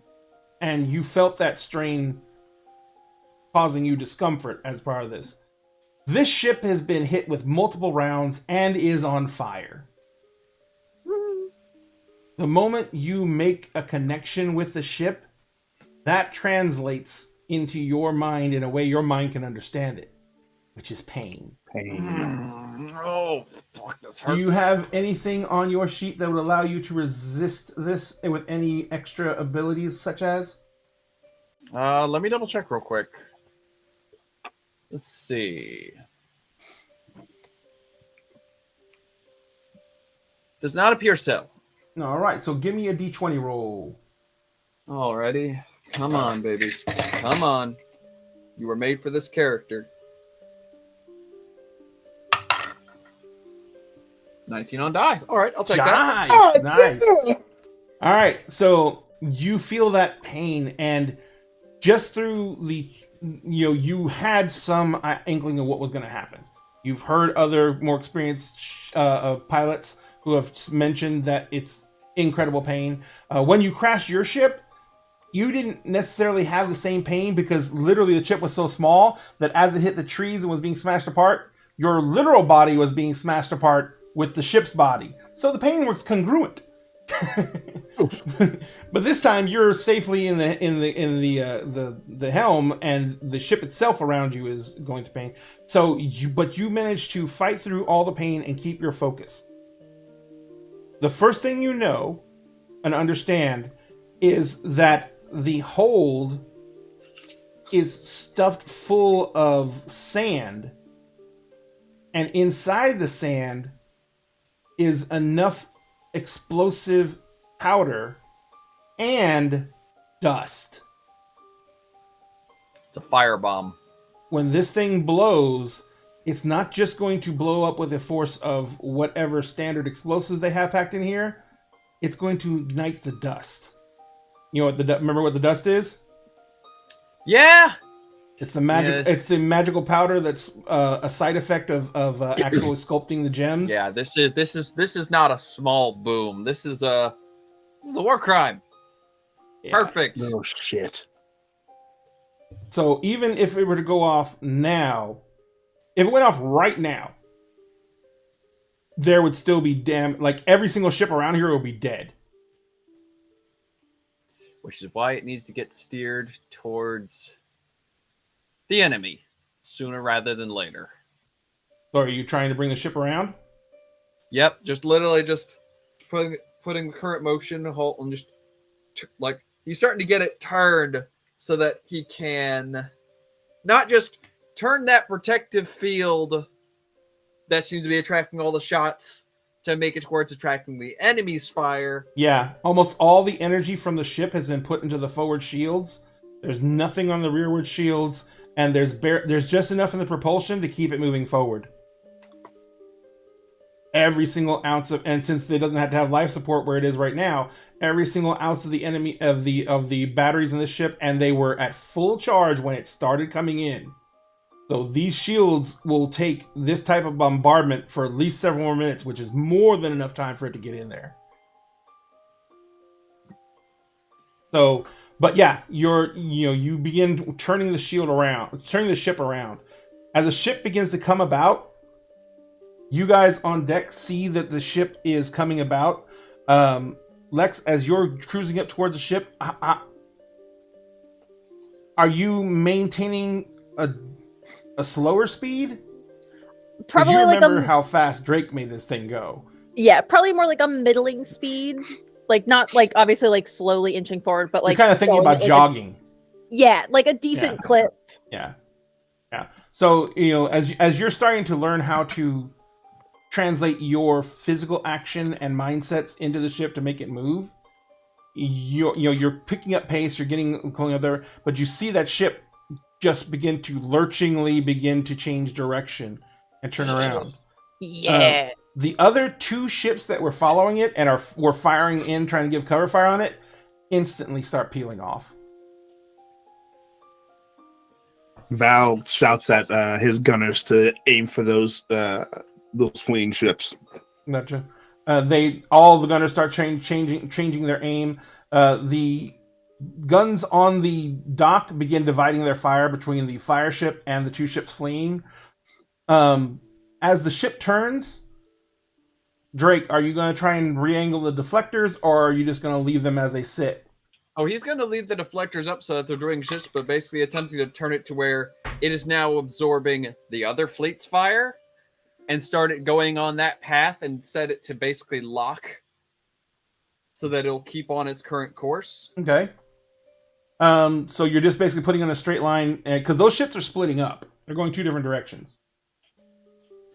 And you felt that strain causing you discomfort as part of this. This ship has been hit with multiple rounds and is on fire. The moment you make a connection with the ship, that translates into your mind in a way your mind can understand it, which is pain. Oh, fuck, this hurts. Do you have anything on your sheet that would allow you to resist this with any extra abilities, such as? Let me double check real quick. Let's see. Does not appear so. All right, so give me a d20 roll. Alrighty. Come on, baby. Come on. You were made for this character. 19 on die. All right, I'll take that. Nice. All right, so you feel that pain, and just through the, you had some inkling of what was going to happen. You've heard other more experienced pilots who have mentioned that it's incredible pain. When you crashed your ship, you didn't necessarily have the same pain because literally the ship was so small that as it hit the trees and was being smashed apart, your literal body was being smashed apart with the ship's body. So the pain was congruent. But this time you're safely in the helm, and the ship itself around you is going through pain. So you managed to fight through all the pain and keep your focus. The first thing you know and understand is that the hold is stuffed full of sand, and inside the sand is enough explosive powder and dust. It's a firebomb. When this thing blows, it's not just going to blow up with the force of whatever standard explosives they have packed in here. It's going to ignite the dust. You know what remember what the dust is? Yeah. It's the magic. Yes. It's the magical powder that's a side effect of actually sculpting the gems. Yeah, this is not a small boom. This is a war crime. Yeah. Perfect. Oh shit. So even if it were to go off now, if it went off right now, there would still be like every single ship around here will be dead. Which is why it needs to get steered towards the enemy sooner rather than later. So are you trying to bring the ship around? Yep, just literally just putting the current motion halt and just like he's starting to get it turned so that he can not just turn that protective field that seems to be attracting all the shots to make it towards attracting the enemy's fire. Yeah, almost all the energy from the ship has been put into the forward shields. There's nothing on the rearward shields, and there's just enough in the propulsion to keep it moving forward. Every single ounce of, and since it doesn't have to have life support where it is right now, every single ounce of the enemy of the batteries in the ship, and they were at full charge when it started coming in. So these shields will take this type of bombardment for at least several more minutes, which is more than enough time for it to get in there. So, but yeah, you begin turning the ship around. As the ship begins to come about, you guys on deck see that the ship is coming about. Lex, as you're cruising up towards the ship, are you maintaining a slower speed? Probably you like remember how fast Drake made this thing go. Yeah, probably more like a middling speed. Like not like obviously like slowly inching forward, but like you're kind of thinking about like jogging. Like a decent clip. Yeah. So as you're starting to learn how to translate your physical action and mindsets into the ship to make it move, you're picking up pace. You're going up there, but you see that ship just begin to change direction and turn around. Yeah. The other two ships that were following it and were firing in, trying to give cover fire on it, instantly start peeling off. Val shouts at his gunners to aim for those fleeing ships. Gotcha. All the gunners start changing their aim. The guns on the dock begin dividing their fire between the fire ship and the two ships fleeing. As the ship turns, Drake, are you going to try and re-angle the deflectors, or are you just going to leave them as they sit? Oh, he's going to leave the deflectors up so that they're doing shifts, but basically attempting to turn it to where it is now absorbing the other fleet's fire and start it going on that path and set it to basically lock so that it'll keep on its current course. Okay. So you're just basically putting on a straight line, because those ships are splitting up. They're going 2 different directions.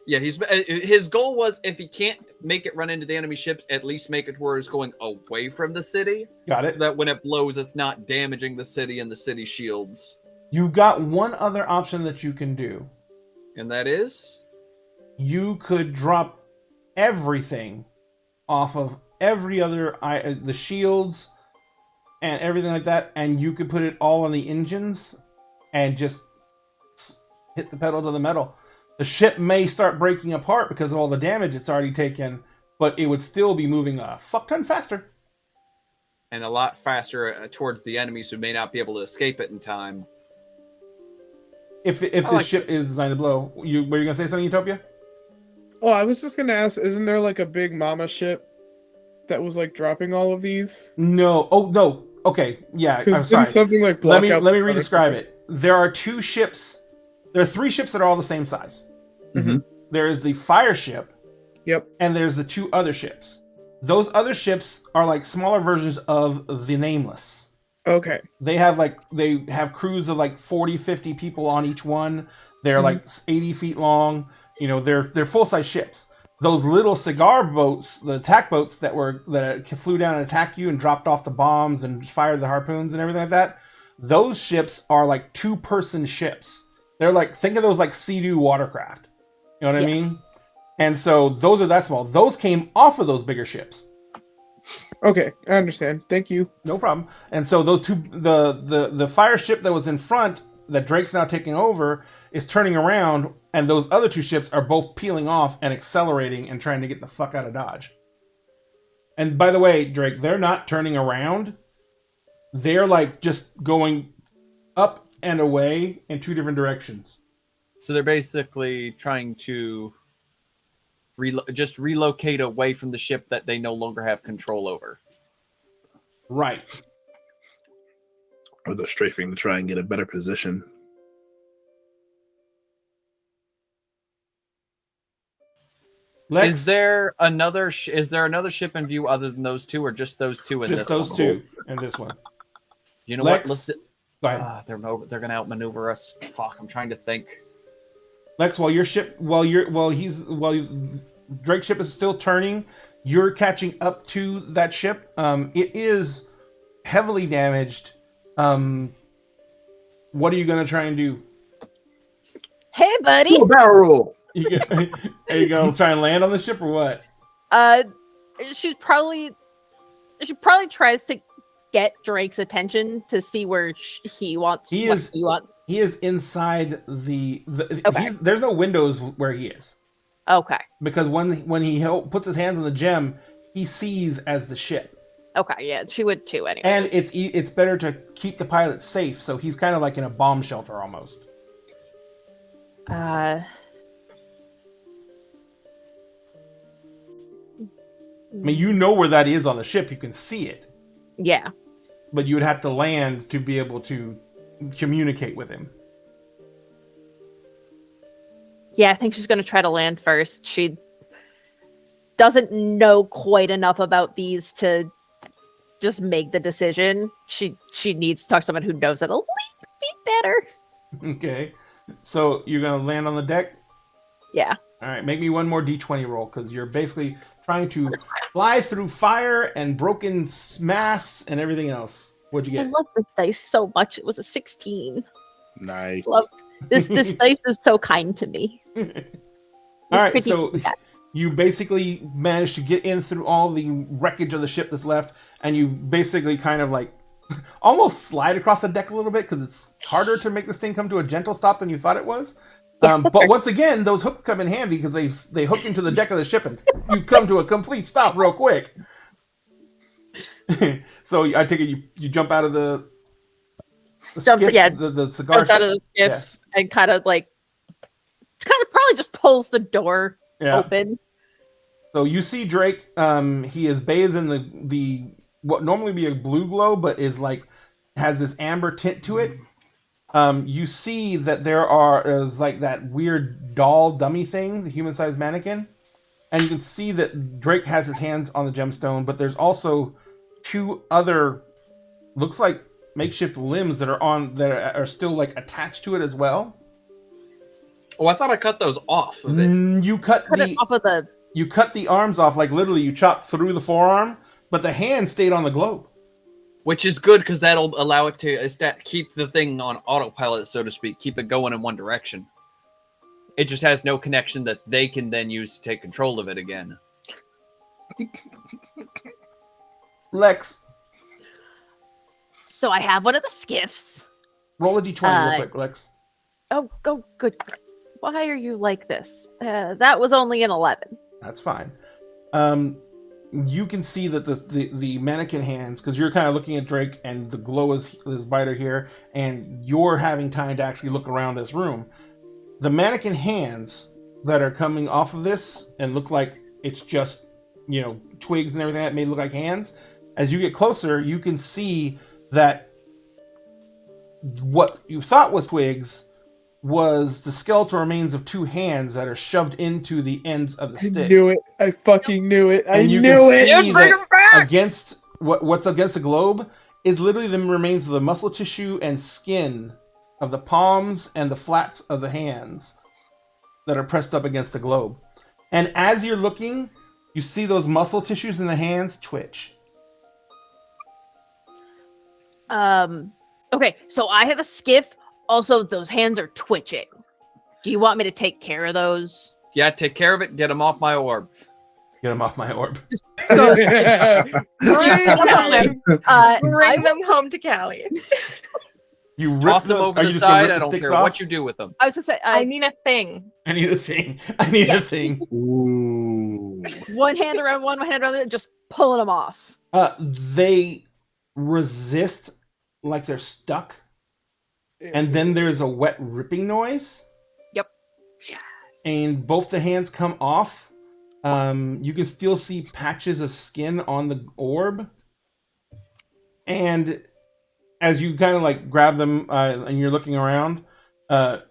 Yeah, his goal was if he can't make it run into the enemy ships, at least make it where it's going away from the city. Got it. So that when it blows, it's not damaging the city and the city shields. You've got one other option that you can do. And that is? You could drop everything off of every other, the shields and everything like that, and you could put it all on the engines and just hit the pedal to the metal. The ship may start breaking apart because of all the damage it's already taken, but it would still be moving a fuck ton faster. And a lot faster towards the enemies who may not be able to escape it in time. If this ship is designed to blow. Were you going to say something, Utopia? Oh, I was just gonna ask, isn't there like a big mama ship that was like dropping all of these? No. Oh, no. Okay. Yeah, I'm sorry. Something like Let me re-describe it. There are 2 ships. There are 3 ships that are all the same size. Mm-hmm. There is the fire ship. Yep. And there's the 2 other ships. Those other ships are like smaller versions of the Nameless. Okay. They have crews of like 40, 50 people on each one. They're like 80 feet long. You know, they're full-size ships. Those little cigar boats, the attack boats that flew down and attacked you and dropped off the bombs and fired the harpoons and everything like that, those ships are like 2-person ships. They're like, think of those like Sea-Doo watercraft. You know what I mean? And so those are that small. Those came off of those bigger ships. Okay, I understand. Thank you. No problem. And so those 2, the fire ship that was in front, that Drake's now taking over, is turning around, and those other 2 ships are both peeling off and accelerating and trying to get the fuck out of Dodge. And by the way, Drake, they're not turning around. They're like just going up and away in 2 different directions. So they're basically trying to just relocate away from the ship that they no longer have control over. Right. Or they're strafing to try and get a better position. Is there another ship in view other than those 2, or just those 2 in this one? Just those 2 in this one. You know Lex, what? go ahead. They're going to outmaneuver us. Fuck, I'm trying to think. Lex, while Drake's ship is still turning, you're catching up to that ship. It is heavily damaged. What are you going to try and do? Hey, buddy. Do a barrel roll. Are you going to try and land on the ship or what? She probably tries to get Drake's attention to see where he wants. He is inside the okay. There's no windows where he is. Okay. Because when he puts his hands on the gem, he sees as the ship. Okay, yeah, she would too anyway. And it's better to keep the pilot safe, so he's kind of like in a bomb shelter almost. I mean, you know where that is on the ship. You can see it. Yeah. But you would have to land to be able to communicate with him. Yeah, I think she's going to try to land first. She doesn't know quite enough about these to just make the decision. She needs to talk to someone who knows it a little bit better. Okay. So you're going to land on the deck? Yeah. All right, make me one more D20 roll, because you're basically trying to fly through fire and broken mass and everything else. What'd you get? I love this dice so much. It was a 16. Nice. Love this dice is so kind to me. All right, so you basically managed to get in through all the wreckage of the ship that's left, and you basically kind of like almost slide across the deck a little bit, because it's harder to make this thing come to a gentle stop than you thought it was. But once again, those hooks come in handy because they hook into the deck of the ship and you come to a complete stop real quick. So I take it you jump out of the skiff, the cigar ship. Out of the skiff and kind of probably just pulls the door open. So you see Drake. He is bathed in the what normally be a blue glow, but is like has this amber tint to it. You see that is like that weird doll dummy thing, the human-sized mannequin, and you can see that Drake has his hands on the gemstone, but there's also 2 other, looks like makeshift limbs that are still like attached to it as well. Oh, I thought I cut those off of it. You cut it off of the. You cut the arms off, like literally you chopped through the forearm, but the hand stayed on the globe. Which is good because that'll allow it to keep the thing on autopilot, so to speak, keep it going in one direction. It just has no connection that they can then use to take control of it again. Lex, So I have one of the skiffs. roll a d20 real quick, Lex. Oh, good Christ. Why are you like this? That was only an 11. That's fine. You can see that the mannequin hands, because you're kind of looking at Drake and the glow is brighter here, and you're having time to actually look around this room. The mannequin hands that are coming off of this and look like it's just, twigs and everything that made it look like hands. As you get closer, you can see that what you thought was twigs was the skeletal remains of 2 hands that are shoved into the ends of the sticks. I knew it. I fucking knew it. I And you knew can it. see that against what's against the globe is literally the remains of the muscle tissue and skin of the palms and the flats of the hands that are pressed up against the globe. And as you're looking, you see those muscle tissues in the hands twitch. Okay, so I have a skiff. Also, those hands are twitching. Do you want me to take care of those? Yeah, take care of it. Get them off my orb. Get them off my orb. Go Bring them home to Callie. You rip Toss them over the side. I don't care what you do with them. I was gonna say, I need a thing. I need a thing. I need a Yes. thing. Ooh. one hand around one hand around the other, just pulling them off. They resist like they're stuck. And then there's a wet ripping noise. Yep. And both the hands come off. You can still see patches of skin on the orb. And as you kind of like grab them and you're looking around,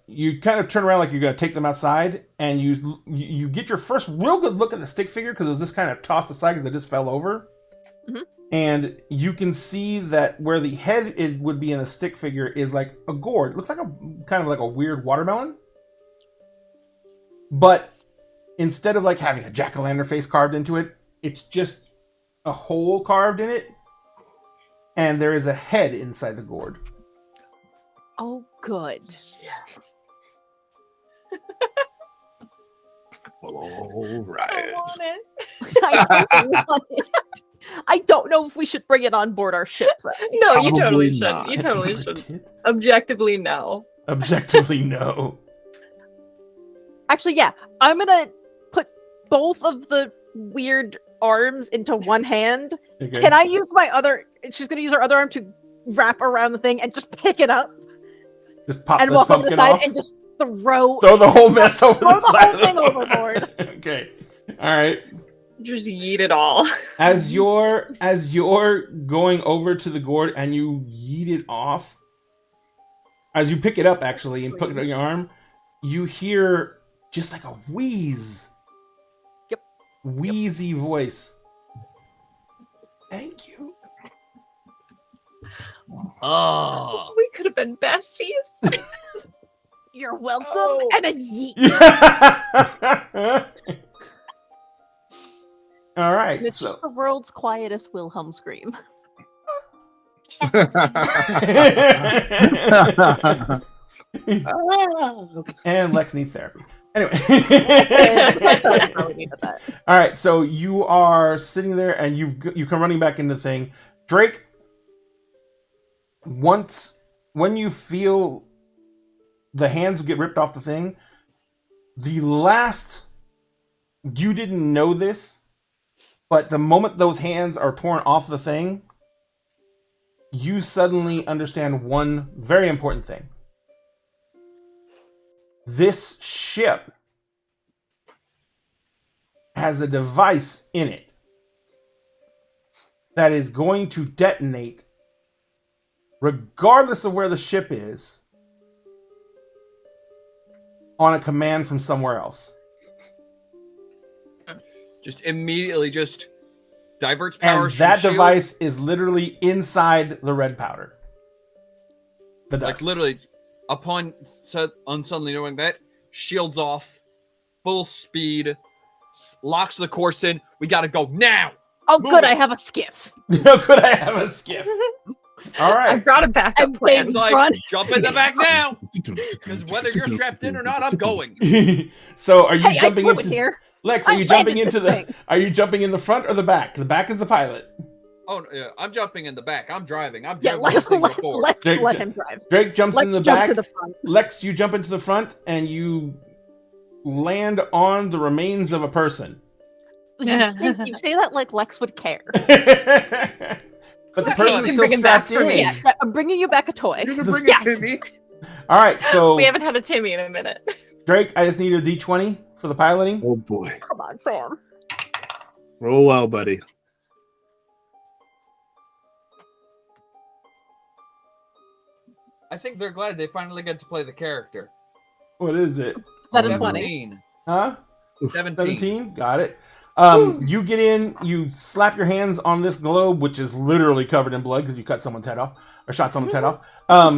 you kind of turn around like you're going to take them outside. And you get your first real good look at the stick figure because it was just kind of tossed aside because it just fell over. Mm-hmm. And you can see that where the head would be in a stick figure is like a gourd. It looks like a kind of like a weird watermelon. But instead of like having a jack-o'-lantern face carved into it, it's just a hole carved in it. And there is a head inside the gourd. Oh, good. Yes. All right. I want it. I don't want it. I don't know if we should bring it on board our ship. Though. No, you Probably totally shouldn't. not. You totally shouldn't. Objectively, no. Objectively, no. Actually, yeah, I'm gonna put both of the weird arms into one hand. Okay. Can I use my other? She's gonna use her other arm to wrap around the thing and just pick it up Just pop and the walk over the pumpkin side off? and just throw Throw the whole mess over throw the the side whole of the thing boat. overboard. Okay. All right. Just yeet it all. As you're going over to the gourd and you yeet it off, as you pick it up actually and put it on your arm, you hear just like a wheeze. Yep. Wheezy voice. Thank you. Oh. We could have been besties. You're welcome. Oh. And a yeet. All right. And it's So. just the world's quietest Wilhelm scream. And Lex needs therapy. Anyway. That's how we leave it at that. All right, so you are sitting there and you come running back into the thing. Drake, when you feel the hands get ripped off the thing, you didn't know this, but the moment those hands are torn off the thing, you suddenly understand one very important thing. This ship has a device in it that is going to detonate regardless of where the ship is on a command from somewhere else. Just immediately just diverts power. And that device is literally inside the red powder. The dust. Like literally, upon suddenly knowing that, shields off, full speed, locks the course in. We gotta go now. Oh, Move good. it. I have a skiff. How could I have a skiff? All right. I've got a backup I'm plan. It's like Run. jump in the back now, because whether you're strapped in or not, I'm going. So are you Hey, I jumping flew in into here. Lex? Are I you jumping landed into this the? thing. Are you jumping in the front or the back? The back is the pilot. Oh yeah, I'm jumping in the back. I'm driving. I've Yeah, driven this thing let before. him drive. Drake jumps in Let's the jump back. to the front. Lex, you jump into the front and you land on the remains of a person. You say that like Lex would care. But the Okay, person's you can still bring him back strapped for me. in. Yeah, I'm bringing you back a toy. You're gonna Just- bring Yes. it to me. All right, so We haven't had a Timmy in a minute. Drake, I just need a D20 for the piloting. Oh boy. Come on, Sam. Roll well, buddy. I think they're glad they finally get to play the character. What is it? Is that a 20? 17. Huh? 17. 17? Got it. You get in, you slap your hands on this globe, which is literally covered in blood because you cut someone's head off or shot someone's head off.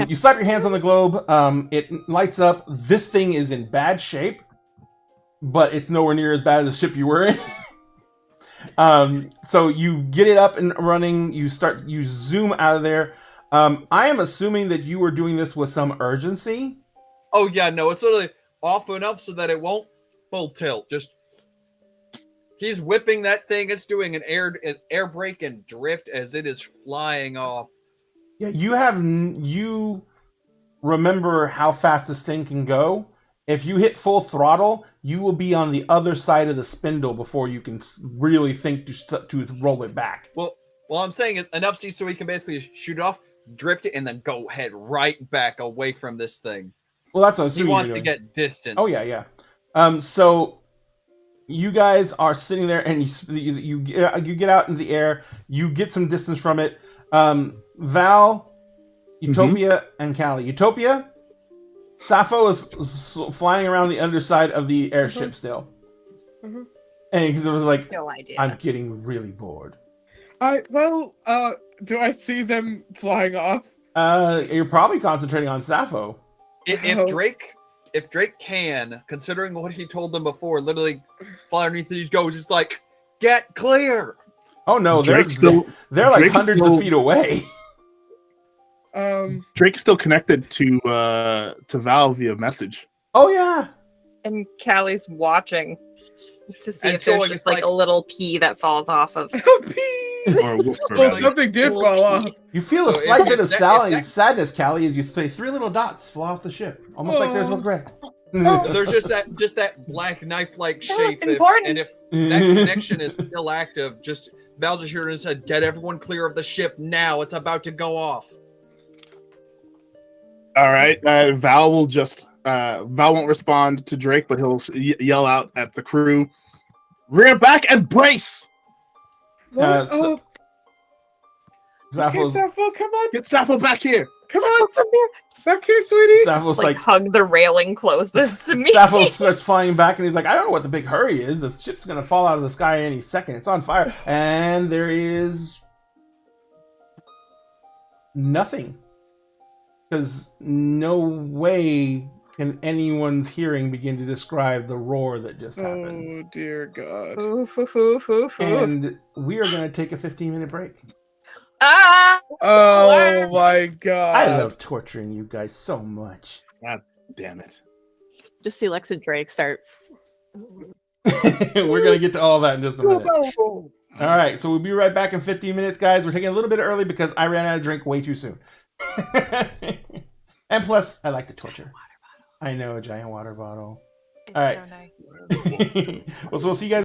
You slap your hands on the globe. It lights up. This thing is in bad shape, but it's nowhere near as bad as the ship you were in. So you get it up and running. You zoom out of there. I am assuming that you were doing this with some urgency. Oh yeah, no, it's literally off enough so that it won't full tilt. Just he's whipping that thing. It's doing an air brake and drift as it is flying off. Yeah, you remember how fast this thing can go. If you hit full throttle, you will be on the other side of the spindle before you can really think to roll it back. Well, I'm saying is enough so he can basically shoot it off, drift it, and then go head right back away from this thing. Well, that's what I was He assuming wants you're to doing. get distance. Oh yeah. So you guys are sitting there, and you get out in the air. You get some distance from it. Val, Utopia, and Callie. Utopia, Sappho is flying around the underside of the airship still, and it was like, No idea. I'm getting really bored. Do I see them flying off? You're probably concentrating on Sappho. If Drake can, considering what he told them before, literally fly underneath these goes, it's like, get clear. Oh no, they're Drake's still like Drake hundreds still- of feet away. Drake's still connected to Val via message. Oh yeah. And Callie's watching to see And if it's there's going, just it's like like- a little pea that falls off of. Or whisper, Well, rather. something did fall off. You feel a So slight if bit of that- sadness, Callie, as you three little dots fall off the ship, almost like there's Oh. regret. There's just that black knife-like shape. That's important. And if that connection is still active, just Val just here and said, "Get everyone clear of the ship now. It's about to go off." All right. Val will just Val won't respond to Drake, but he'll yell out at the crew, "Rear back and brace! So- Okay, Sappho's Sappho, come on, Get Sappho back here!" come on, back here, sweetie. Sappho's Like, like hug the railing closest to me. Sappho starts flying back, and he's like, "I don't know what the big hurry is. The ship's gonna fall out of the sky any second. It's on fire, and there is nothing, because no way can anyone's hearing begin to describe the roar that just happened." Oh dear God. Oof, oof, oof, oof, oof. And we are gonna take a 15-minute break. Ah! Oh my God. I love torturing you guys so much. God damn it! Just see Lex and Drake start. We're gonna get to all that in just a minute. All right, so we'll be right back in 15 minutes, guys. We're taking a little bit early because I ran out of drink way too soon. And plus, I like to torture. I know, a giant water bottle. It's All right. so nice. Well, so we'll see you guys.